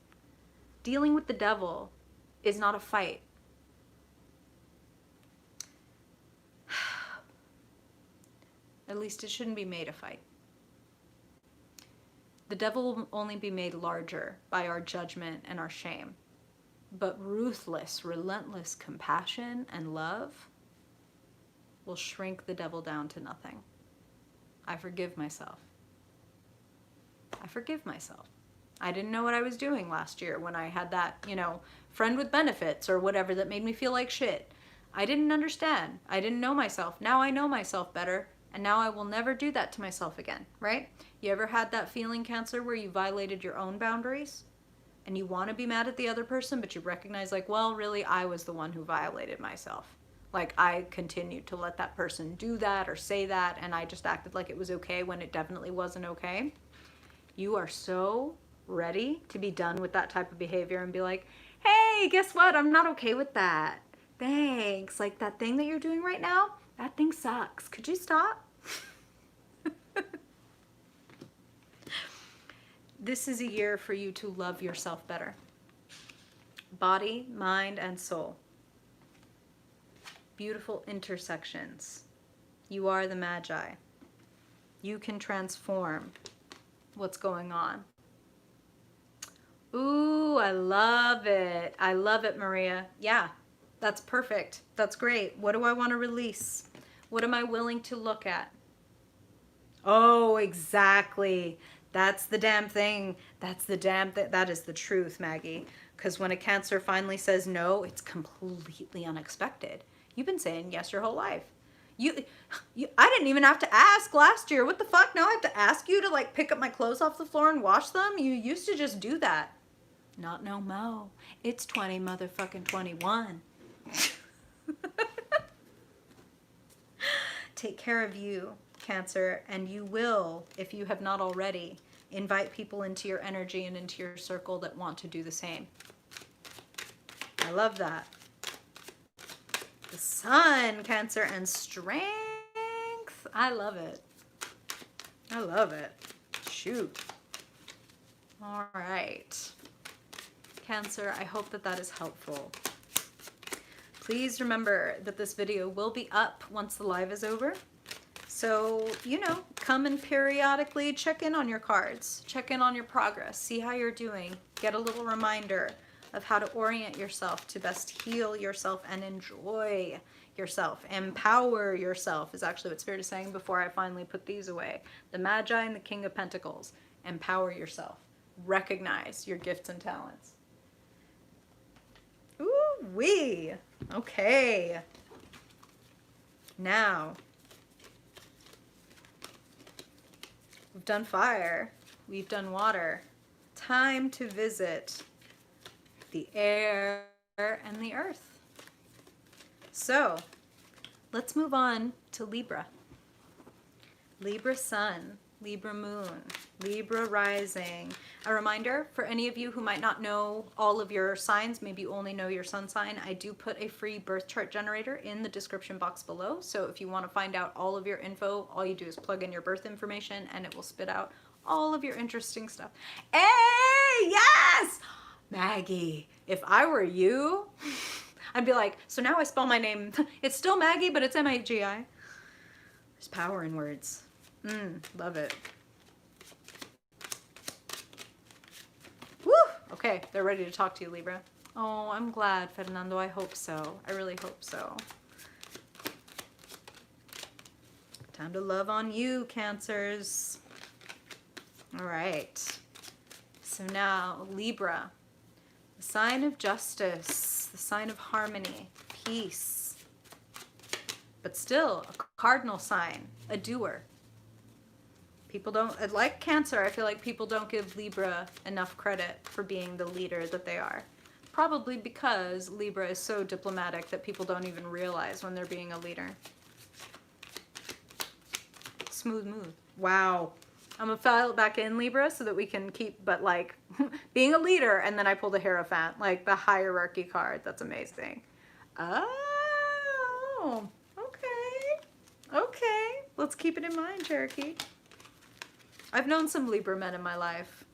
A: Dealing with the devil is not a fight. At least it shouldn't be made a fight. The devil will only be made larger by our judgment and our shame. But ruthless, relentless compassion and love will shrink the devil down to nothing. I forgive myself. I forgive myself. I didn't know what I was doing last year when I had that, you know, friend with benefits or whatever that made me feel like shit. I didn't understand. I didn't know myself. Now I know myself better, and now I will never do that to myself again, right? You ever had that feeling, Cancer, where you violated your own boundaries? And you want to be mad at the other person, but you recognize, like, well, really, I was the one who violated myself. Like, I continued to let that person do that or say that, and I just acted like it was okay when it definitely wasn't okay. You are so ready to be done with that type of behavior and be like, hey, guess what? I'm not okay with that. Thanks. Like, that thing that you're doing right now, that thing sucks. Could you stop? This is a year for you to love yourself better. Body, mind, and soul. Beautiful intersections. You are the Magi. You can transform what's going on. Ooh, I love it. I love it, Maria. Yeah, that's perfect. That's great. What do I want to release? What am I willing to look at? Oh, exactly. That's the damn thing. That's the damn thing. That is the truth, Maggie. Because when a Cancer finally says no, it's completely unexpected. You've been saying yes your whole life. I didn't even have to ask last year. What the fuck? Now I have to ask you to, like, pick up my clothes off the floor and wash them? You used to just do that. Not no mo. It's 20 motherfucking 21. Take care of you, Cancer, and you will, if you have not already, invite people into your energy and into your circle that want to do the same. I love that. The Sun, Cancer, and strength. I love it. I love it. Shoot. All right. Cancer, I hope that that is helpful. Please remember that this video will be up once the live is over. So, you know, come and periodically check in on your cards, check in on your progress, see how you're doing, get a little reminder of how to orient yourself to best heal yourself and enjoy yourself. Empower yourself is actually what Spirit is saying before I finally put these away. The Magi and the King of Pentacles. Empower yourself. Recognize your gifts and talents. Ooh-wee. Okay. Now, we've done fire. We've done water. Time to visit the air and the earth. So, let's move on to Libra. Libra Sun, Libra Moon, Libra Rising. A reminder for any of you who might not know all of your signs, maybe you only know your sun sign, I do put a free birth chart generator in the description box below. So if you want to find out all of your info, all you do is plug in your birth information and it will spit out all of your interesting stuff. Hey, yes! Maggie, if I were you, I'd be like, so now I spell my name. It's still Maggie, but it's M-A-G-I. There's power in words. Love it. Woo! Okay, they're ready to talk to you, Libra. Oh, I'm glad, Fernando. I hope so. I really hope so. Time to love on you, Cancers. All right. So now, Libra. The sign of justice, the sign of harmony, peace, but still a cardinal sign, a doer. People don't, like Cancer, I feel like people don't give Libra enough credit for being the leader that they are. Probably because Libra is so diplomatic that people don't even realize when they're being a leader. Smooth move. Wow. I'm gonna file it back in, Libra, so that we can keep, but like, being a leader, and then I pulled a Hierophant, like the hierarchy card. That's amazing. Oh, okay. Okay, let's keep it in mind, Cherokee. I've known some Libra men in my life.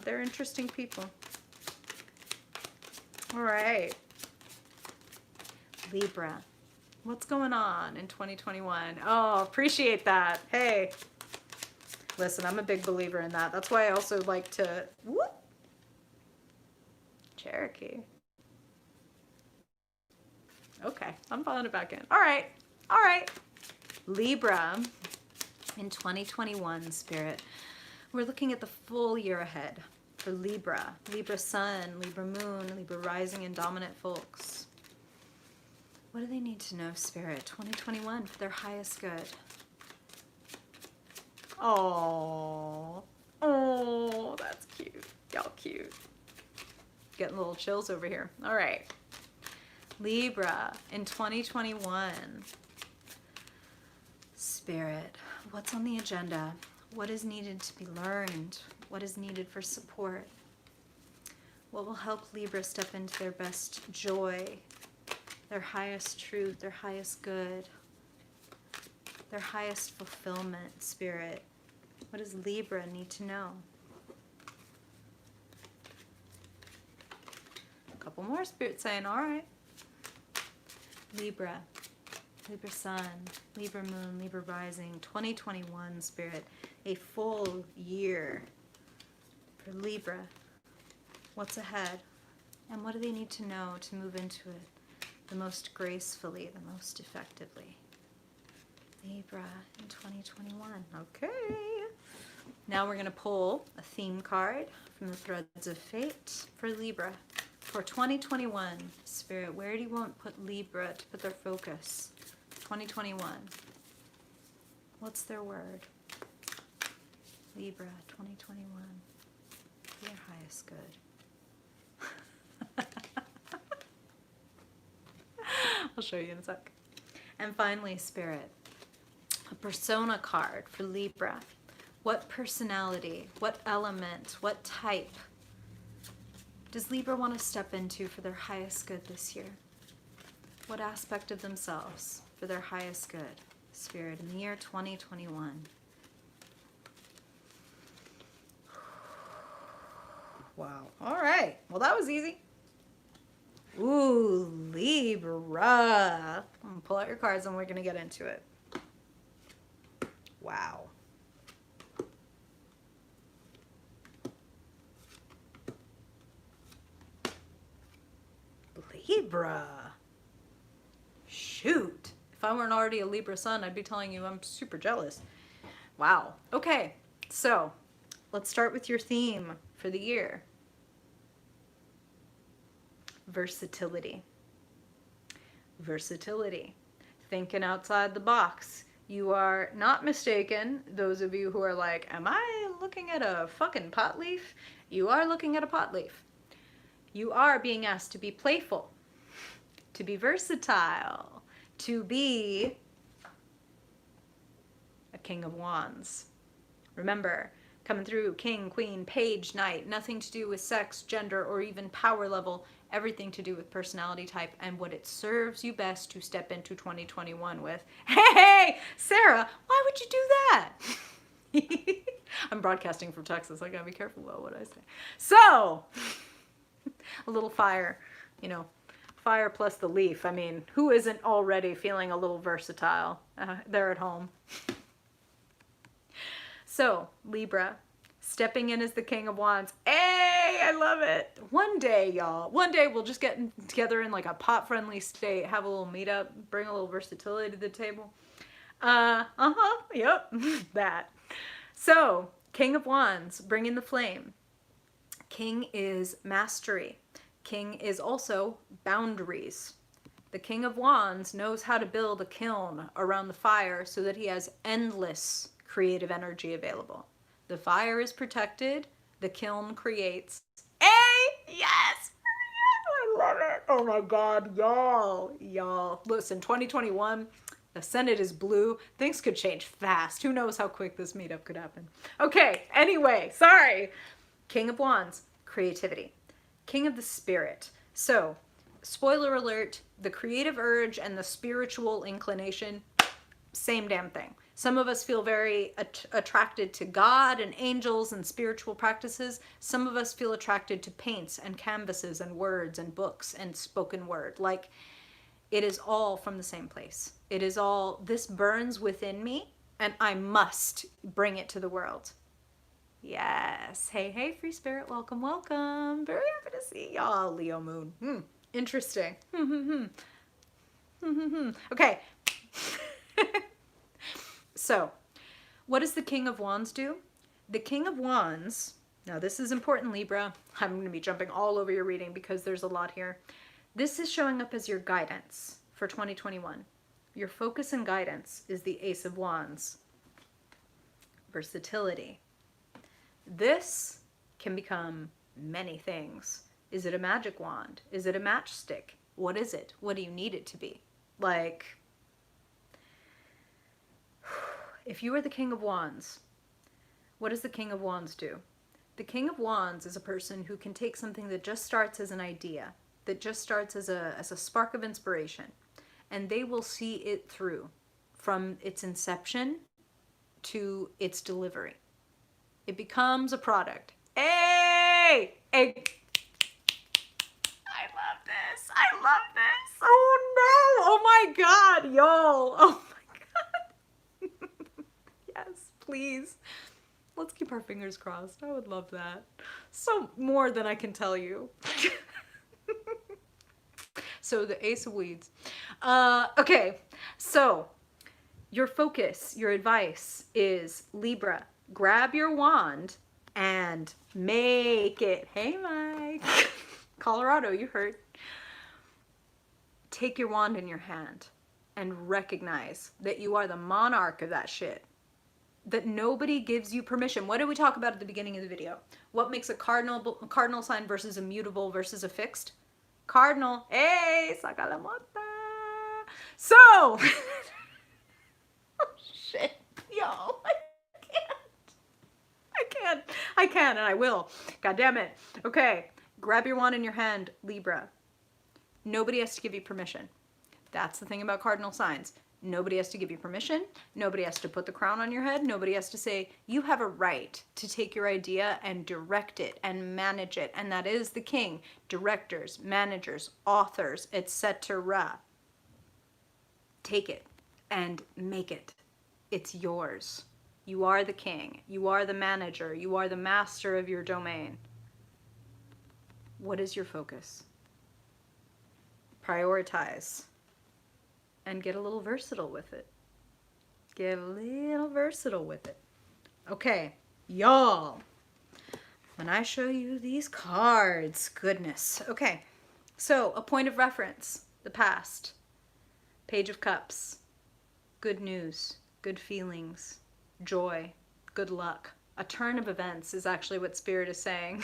A: They're interesting people. All right. Libra, what's going on in 2021? Oh, appreciate that. Hey. Listen, I'm a big believer in that. That's why I also like to, whoop, Cherokee. Okay, I'm following it back in. All right, all right. Libra, in 2021, Spirit, we're looking at the full year ahead for Libra. Libra Sun, Libra Moon, Libra Rising, and Dominant folks. What do they need to know, Spirit? 2021 for their highest good. Oh, oh, that's cute. Y'all cute. Getting little chills over here. All right. Libra in 2021. Spirit, what's on the agenda? What is needed to be learned? What is needed for support? What will help Libra step into their best joy, their highest truth, their highest good, their highest fulfillment, Spirit? What does Libra need to know? A couple more, Spirit saying, all right. Libra, Libra Sun, Libra Moon, Libra Rising, 2021, Spirit, a full year for Libra. What's ahead? And what do they need to know to move into it the most gracefully, the most effectively? Libra in 2021. Okay. Now we're going to pull a theme card from the Threads of Fate for Libra. For 2021, Spirit, where do you want put Libra to put their focus? 2021. What's their word? Libra, 2021. Their highest good. I'll show you in a sec. And finally, Spirit, a persona card for Libra. What personality, what element, what type does Libra want to step into for their highest good this year? What aspect of themselves for their highest good, Spirit, in the year 2021? Wow. All right. Well, that was easy. Ooh, Libra. I'm going to pull out your cards and we're going to get into it. Wow. Libra. Shoot. If I weren't already a Libra sun, I'd be telling you I'm super jealous. Wow. Okay. So let's start with your theme for the year. Versatility. Versatility. Thinking outside the box. You are not mistaken, those of you who are like, am I looking at a fucking pot leaf? You are looking at a pot leaf. You are being asked to be playful, to be versatile, to be a King of Wands. Remember, coming through King, Queen, Page, Knight, nothing to do with sex, gender, or even power level, everything to do with personality type and what it serves you best to step into 2021 with. Hey, Sarah, why would you do that? I'm broadcasting from Texas. I gotta be careful about what I say. So, a little fire, you know, fire plus the leaf. I mean, who isn't already feeling a little versatile there at home? So, Libra, stepping in as the King of Wands. Hey, I love it. One day, y'all, one day we'll just get together in like a pot-friendly state, have a little meetup, bring a little versatility to the table. Yep, that. So, King of Wands, bring in the flame. King is mastery. King is also boundaries. The King of Wands knows how to build a kiln around the fire so that he has endless creative energy available. The fire is protected. The kiln creates. Hey, yes! I love it. Oh my God, y'all. Listen, 2021, the Senate is blue. Things could change fast. Who knows how quick this meetup could happen. Okay, anyway, sorry. King of Wands, creativity. King of the Spirit. So, spoiler alert, the creative urge and the spiritual inclination, same damn thing. Some of us feel very attracted to God and angels and spiritual practices. Some of us feel attracted to paints and canvases and words and books and spoken word. Like, it is all from the same place. It is all, this burns within me and I must bring it to the world. Yes. Hey, hey, free spirit. Welcome, welcome. Very happy to see y'all, Leo moon. Interesting. Okay. So, what does the King of Wands do? The King of Wands, now this is important, Libra. I'm going to be jumping all over your reading because there's a lot here. This is showing up as your guidance for 2021. Your focus and guidance is the Ace of Wands. Versatility. This can become many things. Is it a magic wand? Is it a matchstick? What is it? What do you need it to be? Like, if you are the King of Wands, what does the King of Wands do? The King of Wands is a person who can take something that just starts as an idea, that just starts as a spark of inspiration, and they will see it through from its inception to its delivery. It becomes a product. Hey! Hey! I love this. I love this. Oh no! Oh my God, y'all! Oh my God! Yes, please. Let's keep our fingers crossed. I would love that. So more than I can tell you. So the Ace of Weeds. Okay, so your focus, your advice is Libra. Grab your wand and make it. Hey, Mike. Colorado, you heard. Take your wand in your hand and recognize that you are the monarch of that shit. That nobody gives you permission. What did we talk about at the beginning of the video? What makes a cardinal sign versus a mutable versus a fixed? Cardinal. Hey, saca la mota. So, oh shit, y'all. I can, and I will. God damn it. Okay, grab your wand in your hand, Libra. Nobody has to give you permission. That's the thing about cardinal signs. Nobody has to give you permission. Nobody has to put the crown on your head. Nobody has to say, you have a right to take your idea and direct it and manage it. And that is the king. Directors, managers, authors, etc. Take it and make it. It's yours. You are the king. You are the manager. You are the master of your domain. What is your focus? Prioritize. And get a little versatile with it. Get a little versatile with it. Okay, y'all. When I show you these cards, goodness. Okay, so a point of reference, the past. Page of Cups. Good news, good feelings, joy, good luck. A turn of events is actually what Spirit is saying.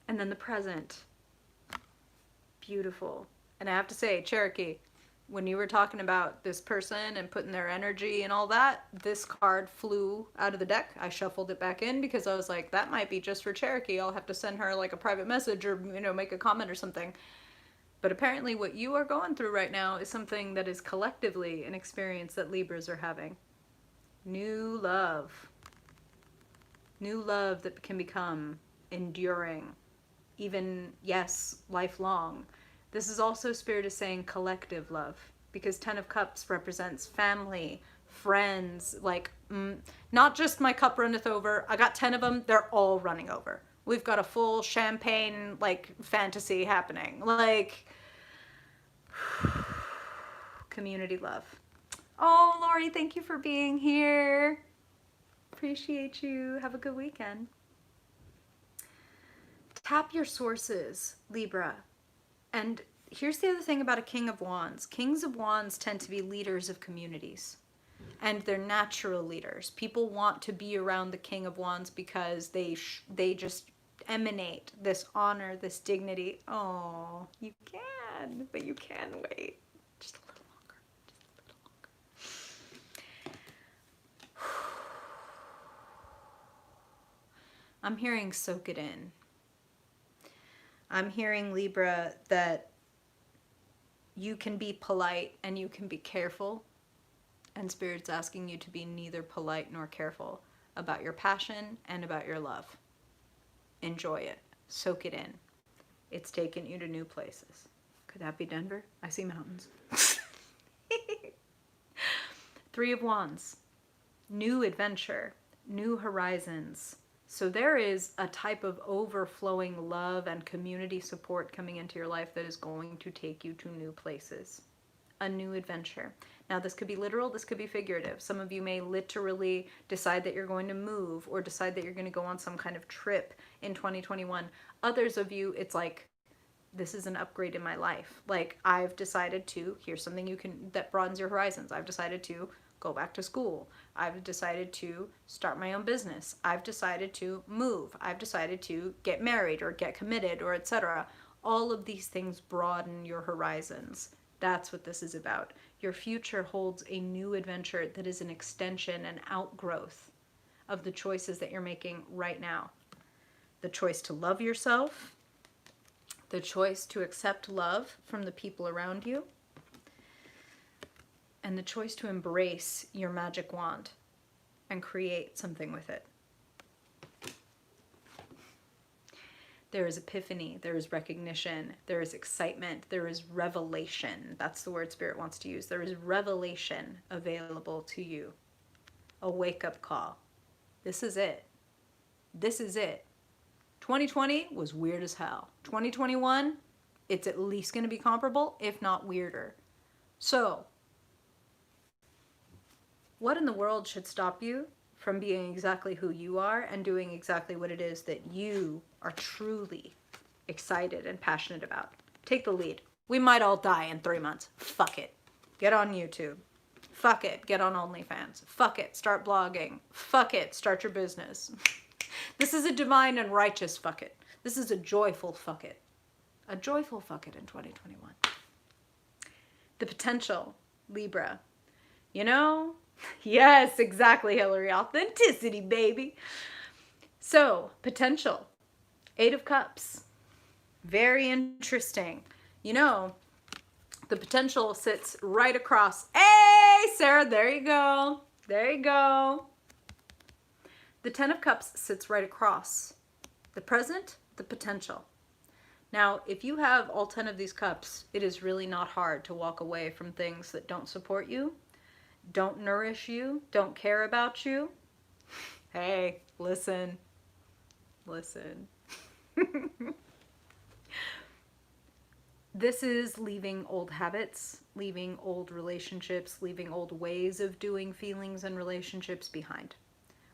A: And then the present. Beautiful. And I have to say, Cherokee, when you were talking about this person and putting their energy and all that, this card flew out of the deck. I shuffled it back in because I was like, that might be just for Cherokee. I'll have to send her like a private message or, you know, make a comment or something. But apparently what you are going through right now is something that is collectively an experience that Libras are having. New love. New love that can become enduring. Even, yes, lifelong. This is also Spirit is saying collective love, because 10 of Cups represents family, friends, like, not just my cup runneth over. I got 10 of them. They're all running over. We've got a full champagne, like, fantasy happening. Like, community love. Oh, Lori, thank you for being here. Appreciate you. Have a good weekend. Tap your sources, Libra. And here's the other thing about a King of Wands. Kings of Wands tend to be leaders of communities. And they're natural leaders. People want to be around the King of Wands because they just emanate this honor, this dignity. Oh, you can, but you can wait. Just a little longer. Just a little longer. I'm hearing soak it in. I'm hearing, Libra, that you can be polite and you can be careful. And Spirit's asking you to be neither polite nor careful about your passion and about your love. Enjoy it. Soak it in. It's taken you to new places. Could that be Denver? I see mountains. Three of Wands. New adventure, new horizons. So there is a type of overflowing love and community support coming into your life that is going to take you to new places. A new adventure. Now this could be literal, this could be figurative. Some of you may literally decide that you're going to move or decide that you're going to go on some kind of trip in 2021. Others of you, it's like, this is an upgrade in my life. Like I've decided to, here's something you can, that broadens your horizons. I've decided to go back to school. I've decided to start my own business. I've decided to move. I've decided to get married or get committed or etc. All of these things broaden your horizons. That's what this is about. Your future holds a new adventure that is an extension and outgrowth of the choices that you're making right now. The choice to love yourself, the choice to accept love from the people around you, and the choice to embrace your magic wand and create something with it. There is epiphany, there is recognition, there is excitement, there is revelation. That's the word Spirit wants to use. There is revelation available to you. A wake-up call. This is it. This is it. 2020 was weird as hell. 2021, it's at least going to be comparable, if not weirder. So, what in the world should stop you from being exactly who you are and doing exactly what it is that you are truly excited and passionate about? Take the lead. We might all die in 3 months. Fuck it. Get on YouTube. Fuck it. Get on OnlyFans. Fuck it. Start blogging. Fuck it. Start your business. This is a divine and righteous fuck it. This is a joyful fuck it. A joyful fuck it in 2021. The potential, Libra. You know, yes, exactly, Hillary. Authenticity, baby. So, potential. 8 of Cups. Very interesting. You know, the potential sits right across. Hey, Sarah, there you go. There you go. The 10 of Cups sits right across the present, the potential. Now, if you have all 10 of these cups, it is really not hard to walk away from things that don't support you, don't nourish you, don't care about you. Hey, listen. Listen. This is leaving old habits, leaving old relationships, leaving old ways of doing feelings and relationships behind.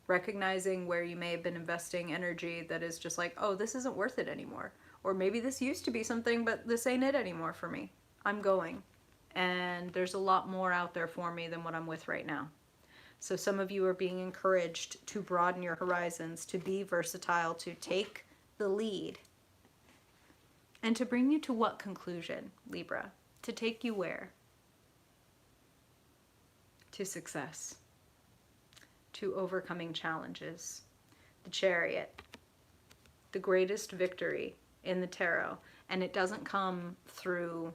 A: Recognizing where you may have been investing energy that is just like, oh, this isn't worth it anymore. Or maybe this used to be something, but this ain't it anymore for me. I'm going. And there's a lot more out there for me than what I'm with right now. So some of you are being encouraged to broaden your horizons, to be versatile, to take the lead. And to bring you to what conclusion, Libra? To take you where? To success. To overcoming challenges. The Chariot. The greatest victory in the tarot. And it doesn't come through,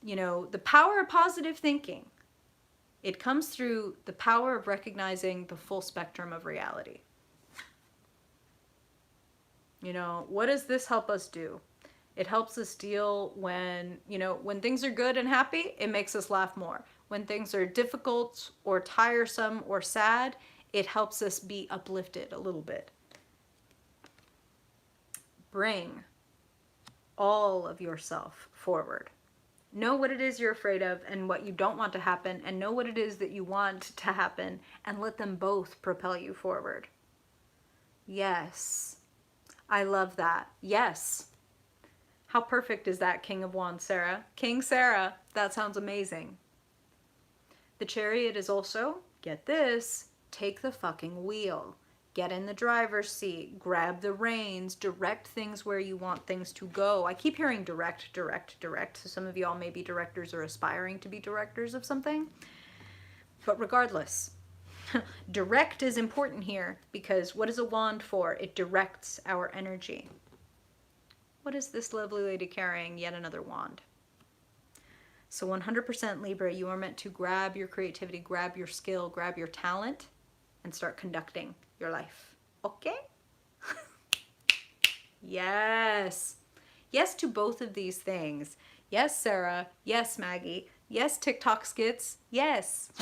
A: you know, the power of positive thinking. It comes through the power of recognizing the full spectrum of reality. You know, what does this help us do? It helps us deal when, you know, when things are good and happy, it makes us laugh more. When things are difficult or tiresome or sad, it helps us be uplifted a little bit. Bring all of yourself forward. Know what it is you're afraid of and what you don't want to happen, and know what it is that you want to happen, and let them both propel you forward. Yes. I love that. Yes. How perfect is that, King of Wands, Sarah? King Sarah, that sounds amazing. The Chariot is also, get this, take the fucking wheel. Get in the driver's seat, grab the reins, direct things where you want things to go. I keep hearing direct, direct, direct. So some of y'all may be directors or aspiring to be directors of something. But regardless, direct is important here because what is a wand for? It directs our energy. What is this lovely lady carrying? Yet another wand. So 100% Libra, you are meant to grab your creativity, grab your skill, grab your talent, and start conducting your life. Okay? Yes. Yes to both of these things. Yes, Sarah. Yes, Maggie. Yes, TikTok skits. Yes.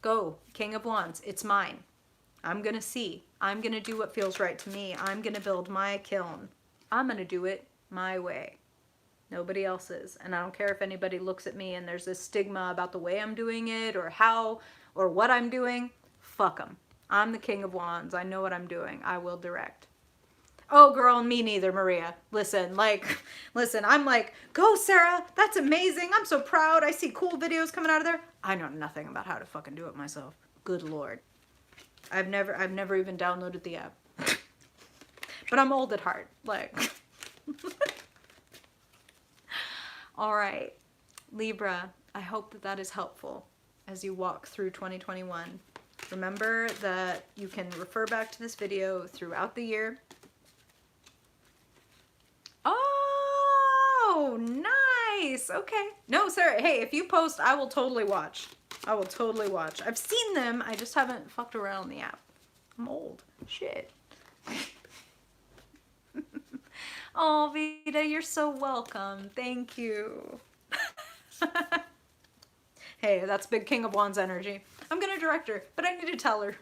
A: Go, King of Wands. It's mine. I'm going to see. I'm going to do what feels right to me. I'm going to build my kiln. I'm going to do it my way. Nobody else's. And I don't care if anybody looks at me and there's this stigma about the way I'm doing it or how or what I'm doing. Fuck them. I'm the King of Wands. I know what I'm doing. I will direct. Oh, girl, me neither, Maria. Listen, I'm like, go, Sarah. That's amazing. I'm so proud. I see cool videos coming out of there. I know nothing about how to fucking do it myself. Good Lord. I've never even downloaded the app. But I'm old at heart. Like, all right, Libra, I hope that that is helpful as you walk through 2021. Remember that you can refer back to this video throughout the year. Oh, nice. Okay. No, Sarah, hey, if you post, I will totally watch. I will totally watch. I've seen them. I just haven't fucked around the app. I'm old. Shit. Oh, Vita, you're so welcome. Thank you. Hey, that's big King of Wands energy. I'm going to direct her, but I need to tell her.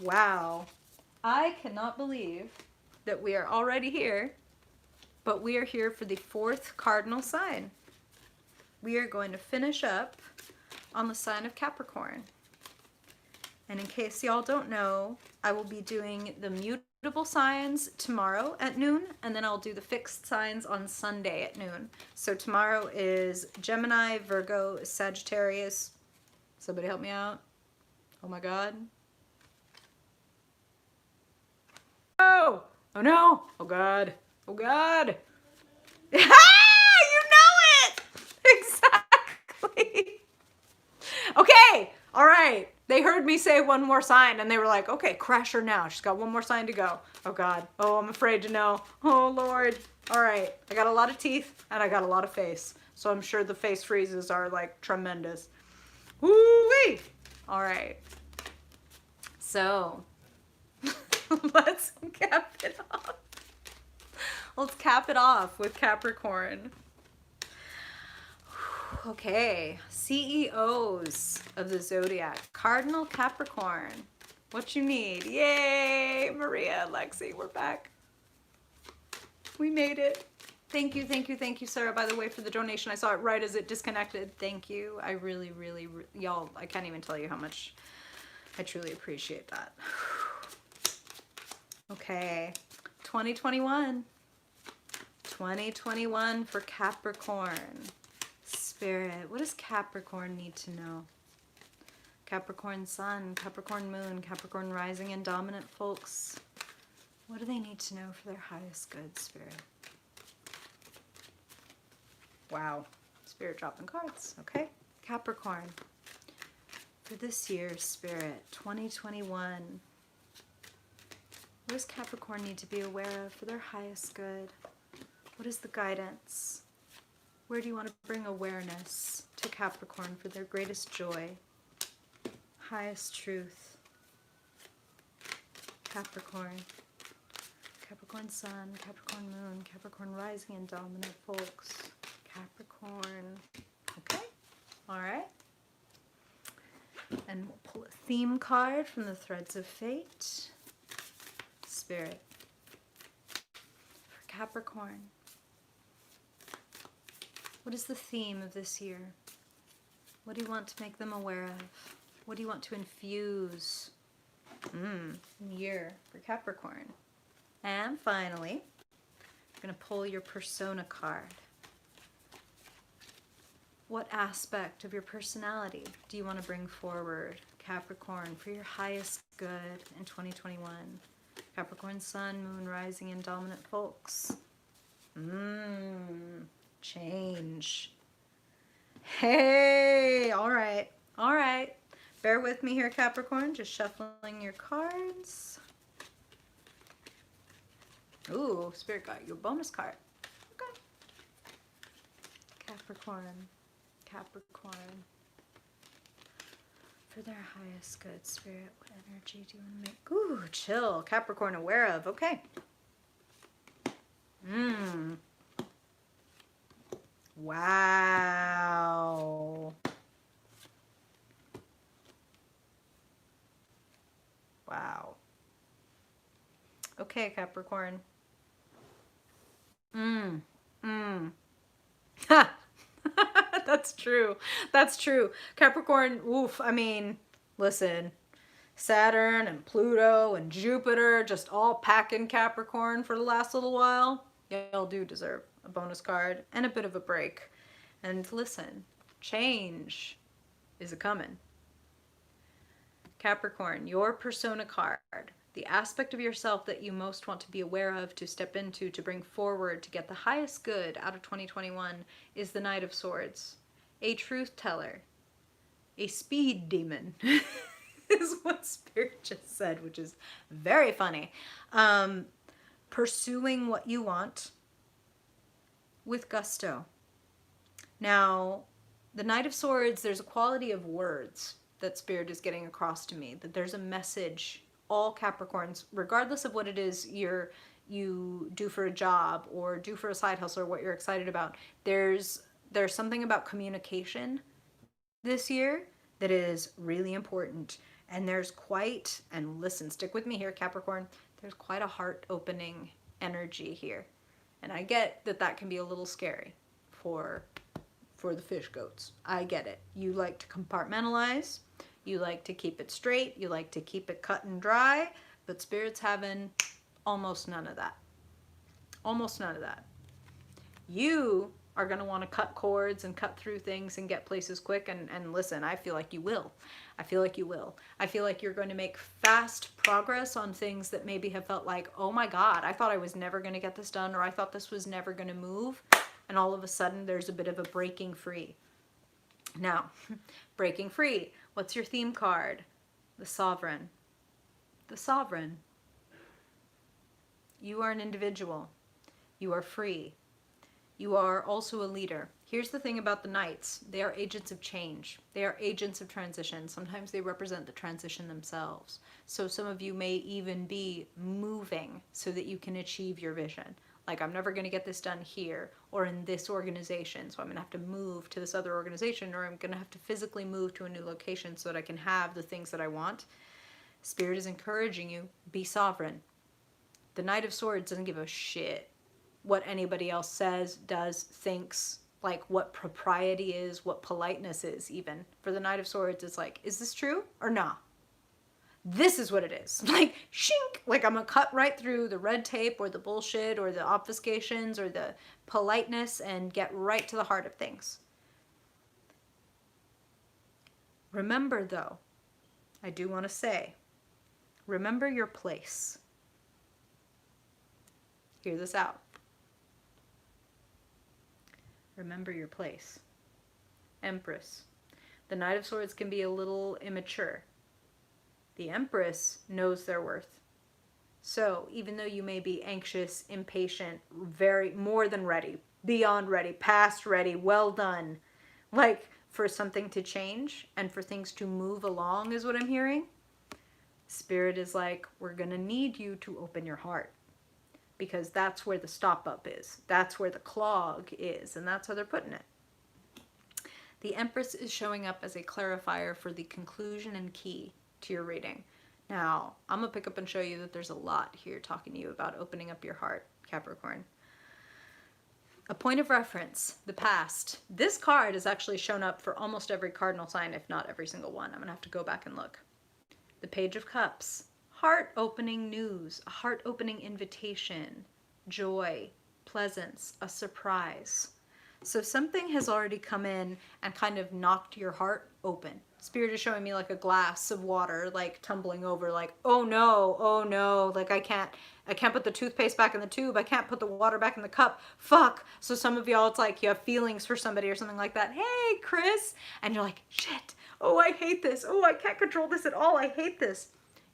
A: Wow. I cannot believe that we are already here, but we are here for the 4th cardinal sign. We are going to finish up on the sign of Capricorn. And in case y'all don't know, I will be doing the mutable signs tomorrow at noon, and then I'll do the fixed signs on Sunday at noon. So tomorrow is Gemini, Virgo, Sagittarius. Somebody help me out. Oh my God. Oh! Oh no! Oh God. Oh God. You know it! Exactly. Okay. All right. They heard me say one more sign and they were like, okay, crash her now. She's got one more sign to go. Oh God. Oh, I'm afraid to know. Oh Lord. All right. I got a lot of teeth and I got a lot of face. So I'm sure the face freezes are like tremendous. Woo-wee. All right. So let's cap it off. Let's cap it off with Capricorn. Okay, CEOs of the Zodiac. Cardinal Capricorn. What you need? Yay! Maria, Lexi, we're back. We made it. Thank you, thank you, thank you, Sarah, by the way, for the donation. I saw it right as it disconnected. Thank you. I really, y'all, I can't even tell you how much I truly appreciate that. Okay, 2021. 2021 for Capricorn. Spirit, what does Capricorn need to know? Capricorn Sun, Capricorn Moon, Capricorn Rising and Dominant folks. What do they need to know for their highest good, Spirit? Wow. Spirit dropping cards. Okay. Capricorn. For this year, Spirit, 2021. What does Capricorn need to be aware of for their highest good? What is the guidance? Where do you want to bring awareness to Capricorn for their greatest joy? Highest truth. Capricorn. Capricorn Sun, Capricorn Moon, Capricorn Rising and Dominant folks. Capricorn. Okay. All right. And we'll pull a theme card from the Threads of Fate. Spirit. For Capricorn. What is the theme of this year? What do you want to make them aware of? What do you want to infuse in the year for Capricorn? And finally, I'm going to pull your persona card. What aspect of your personality do you want to bring forward, Capricorn, for your highest good in 2021? Capricorn Sun, Moon, Rising, and Dominant folks. Change. Hey, all right. All right. Bear with me here, Capricorn. Just shuffling your cards. Ooh, Spirit got you a bonus card. Okay. Capricorn. Capricorn. For for their highest good. Spirit, what energy do you want to make? Ooh, chill. Capricorn, aware of. Okay. Wow. Wow. Okay, Capricorn. Ha! That's true. That's true. Capricorn, oof, I mean, listen. Saturn and Pluto and Jupiter just all packing Capricorn for the last little while. Y'all do deserve a bonus card and a bit of a break. And listen, change is a-coming. Capricorn, your persona card, the aspect of yourself that you most want to be aware of, to step into, to bring forward, to get the highest good out of 2021 is the Knight of Swords. A truth teller. A speed demon. Is what Spirit just said, which is very funny. Pursuing what you want with gusto. Now, the Knight of Swords, there's a quality of words that Spirit is getting across to me, that there's a message. All Capricorns, regardless of what it is you do for a job or do for a side hustle or what you're excited about, there's something about communication this year that is really important. And there's quite, and listen, stick with me here, Capricorn, there's quite a heart-opening energy here. And I get that that can be a little scary for the fish goats. I get it. You like to compartmentalize. You like to keep it straight. You like to keep it cut and dry. But Spirit's having almost none of that. Almost none of that. You are going to want to cut cords and cut through things and get places quick. And listen, I feel like you will. I feel like you will. I feel like you're going to make fast progress on things that maybe have felt like, oh my God, I thought I was never going to get this done, or I thought this was never going to move. And all of a sudden there's a bit of a breaking free. Now, breaking free. What's your theme card? The Sovereign. The Sovereign. You are an individual. You are free. You are also a leader. Here's the thing about the Knights. They are agents of change. They are agents of transition. Sometimes they represent the transition themselves. So some of you may even be moving so that you can achieve your vision. Like, I'm never going to get this done here or in this organization, so I'm going to have to move to this other organization, or I'm going to have to physically move to a new location so that I can have the things that I want. Spirit is encouraging you, be sovereign. The Knight of Swords doesn't give a shit what anybody else says, does, thinks, like what propriety is, what politeness is even. For the Knight of Swords, it's like, is this true or nah? This is what it is. Like, shink! Like, I'm gonna cut right through the red tape or the bullshit or the obfuscations or the politeness and get right to the heart of things. Remember, though, I do want to say, remember your place. Hear this out. Remember your place. Empress. The Knight of Swords can be a little immature. The Empress knows their worth. So even though you may be anxious, impatient, more than ready, beyond ready, past ready, well done, like for something to change and for things to move along is what I'm hearing, Spirit is like, we're going to need you to open your heart. Because that's where the stop up is. That's where the clog is. And that's how they're putting it. The Empress is showing up as a clarifier for the conclusion and key to your reading. Now, I'm going to pick up and show you that there's a lot here talking to you about opening up your heart, Capricorn. A point of reference, the past. This card has actually shown up for almost every cardinal sign, if not every single one. I'm going to have to go back and look. The Page of Cups. Heart-opening news, a heart-opening invitation, joy, pleasance, a surprise. So something has already come in and kind of knocked your heart open. Spirit is showing me like a glass of water, like tumbling over, like, oh no, like I can't put the toothpaste back in the tube, I can't put the water back in the cup, fuck. So some of y'all, it's like you have feelings for somebody or something like that. Hey, Chris. And you're like, shit, oh, I hate this. Oh, I can't control this at all. I hate this.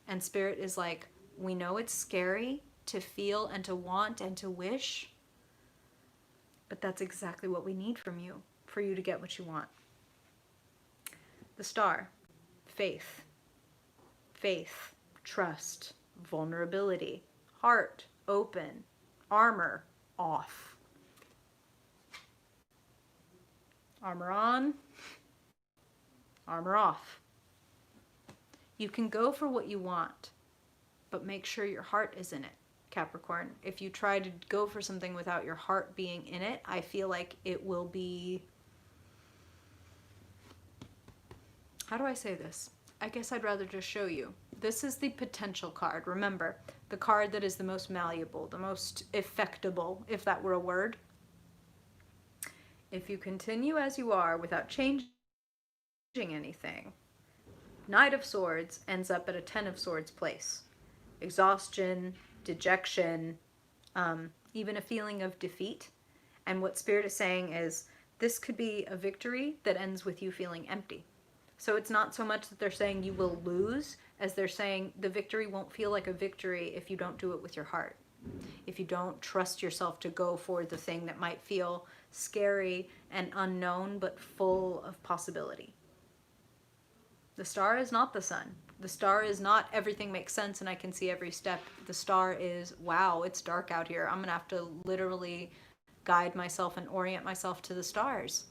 A: And Spirit is like, we know it's scary to feel and to want and to wish, but that's exactly what we need from you, for you to get what you want. The Star. faith, faith, trust, vulnerability, heart, open, armor, off. Armor on, armor off. You can go for what you want, but make sure your heart is in it, Capricorn. If you try to go for something without your heart being in it, I feel like it will be... How do I say this? I guess I'd rather just show you. This is the potential card. Remember, the card that is the most malleable, the most effectable, if that were a word. If you continue as you are without changing anything, Knight of Swords ends up at a Ten of Swords place. Exhaustion, dejection, even a feeling of defeat. And what Spirit is saying is this could be a victory that ends with you feeling empty. So it's not so much that they're saying you will lose, as they're saying the victory won't feel like a victory if you don't do it with your heart. If you don't trust yourself to go for the thing that might feel scary and unknown, but full of possibility. The star is not the sun. The star is not everything makes sense and I can see every step. The star is, wow, it's dark out here. I'm going to have to literally guide myself and orient myself to the stars.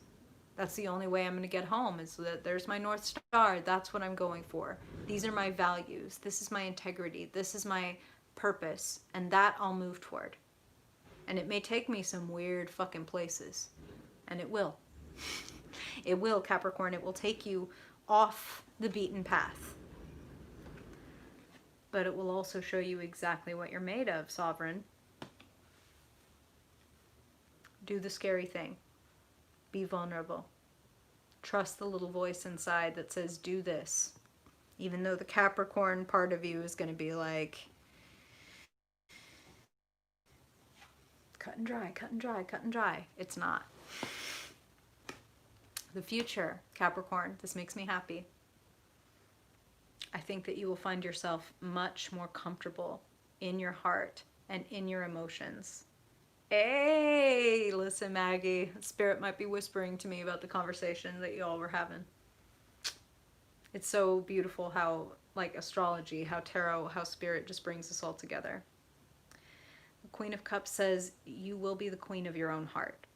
A: That's the only way I'm going to get home, is that there's my North Star. That's what I'm going for. These are my values. This is my integrity. This is my purpose. And that I'll move toward. And it may take me some weird fucking places. And it will. It will, Capricorn. It will take you off the beaten path. But it will also show you exactly what you're made of, Sovereign. Do the scary thing. Be vulnerable. Trust the little voice inside that says, do this. Even though the Capricorn part of you is going to be like, cut and dry, cut and dry, cut and dry. It's not. The future, Capricorn, this makes me happy. I think that you will find yourself much more comfortable in your heart and in your emotions. Hey, listen, Maggie. Spirit might be whispering to me about the conversation that you all were having. It's so beautiful how, like astrology, how tarot, how spirit just brings us all together. The Queen of Cups says you will be the queen of your own heart.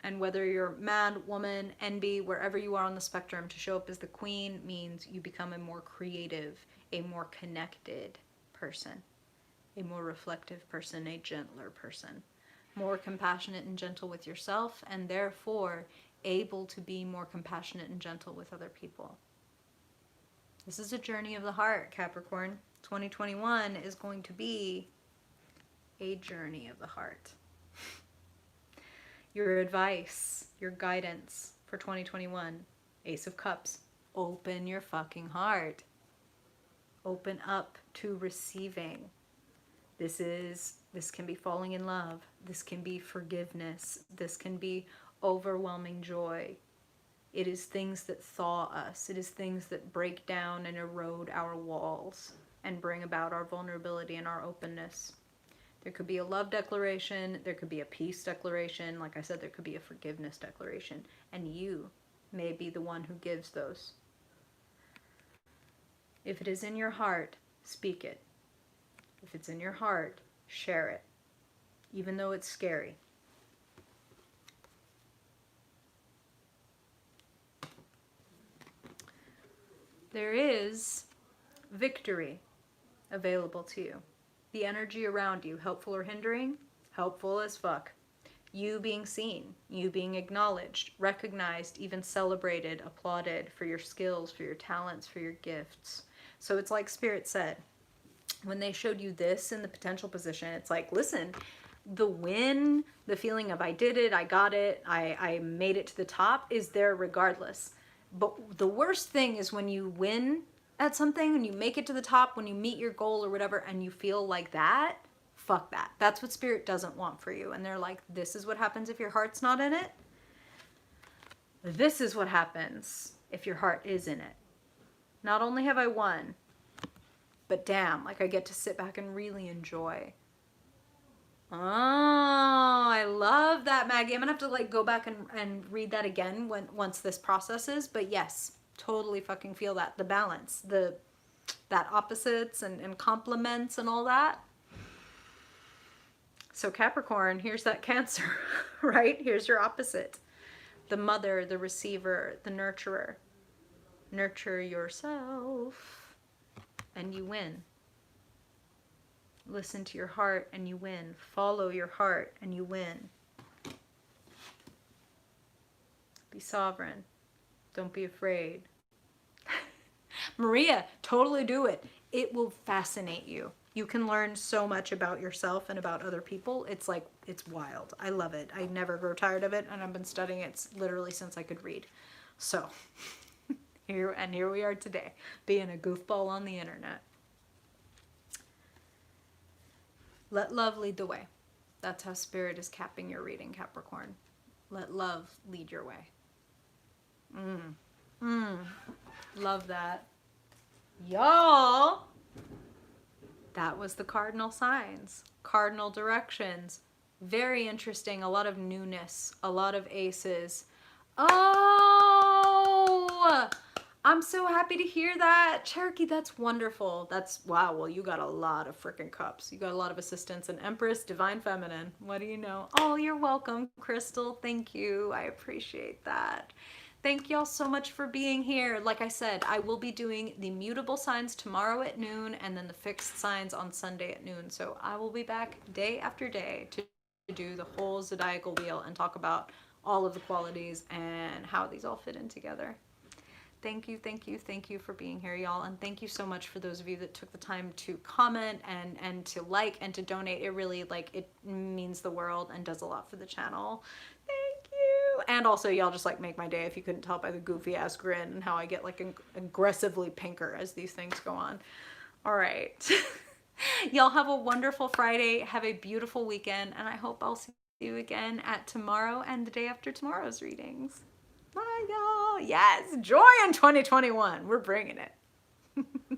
A: And whether you're man, woman, NB, wherever you are on the spectrum, to show up as the queen means you become a more creative, a more connected person, a more reflective person, a gentler person, more compassionate and gentle with yourself, and therefore able to be more compassionate and gentle with other people. This is a journey of the heart, Capricorn. 2021 is going to be a journey of the heart. Your advice, your guidance for 2021, Ace of Cups, open your fucking heart. Open up to receiving. This can be falling in love. This can be forgiveness. This can be overwhelming joy. It is things that thaw us. It is things that break down and erode our walls and bring about our vulnerability and our openness. There could be a love declaration. There could be a peace declaration. Like I said, there could be a forgiveness declaration. And you may be the one who gives those. If it is in your heart, speak it. If it's in your heart, share it. Even though it's scary. There is victory available to you. The energy around you, helpful or hindering, helpful as fuck. You being seen, you being acknowledged, recognized, even celebrated, applauded for your skills, for your talents, for your gifts. So it's like Spirit said, when they showed you this in the potential position, it's like, listen, the win, the feeling of I did it, I got it, I made it to the top is there regardless. But the worst thing is when you win at something, when you make it to the top, when you meet your goal or whatever, and you feel like that, fuck that. That's what Spirit doesn't want for you. And they're like, this is what happens if your heart's not in it. This is what happens if your heart is in it. Not only have I won, but damn, like I get to sit back and really enjoy. Oh, I love that, Maggie. I'm gonna have to like go back and read that again once this processes. But yes, Totally fucking feel that. The balance, that opposites and complements and all that. So Capricorn, here's that Cancer, right? Here's your opposite. The mother, the receiver, the nurturer. Nurture yourself and you win. Listen to your heart and you win. Follow your heart and you win. Be sovereign. Don't be afraid. Maria, totally do it. It will fascinate you. You can learn so much about yourself and about other people. It's like, it's wild. I love it. I never grow tired of it, and I've been studying it literally since I could read. So, here we are today, being a goofball on the internet. Let love lead the way. That's how Spirit is capping your reading, Capricorn. Let love lead your way. Love that. Y'all, that was the cardinal signs, cardinal directions. Very interesting. A lot of newness, a lot of aces. Oh, I'm so happy to hear that. Cherokee, that's wonderful. That's, wow, well, you got a lot of freaking cups. You got a lot of assistance. And Empress, Divine Feminine. What do you know? Oh, you're welcome, Crystal. Thank you. I appreciate that. Thank y'all so much for being here. Like I said, I will be doing the mutable signs tomorrow at noon and then the fixed signs on Sunday at noon. So I will be back day after day to do the whole zodiacal wheel and talk about all of the qualities and how these all fit in together. Thank you, thank you, thank you for being here, y'all. And thank you so much for those of you that took the time to comment and to like and to donate. It really, like, it means the world and does a lot for the channel. Thank you. And also, y'all just like make my day, if you couldn't tell by the goofy ass grin and how I get like aggressively pinker as these things go on. All right. Y'all have a wonderful Friday. Have a beautiful weekend. And I hope I'll see you again at tomorrow and the day after tomorrow's readings. Bye, y'all. Yes, joy in 2021. We're bringing it.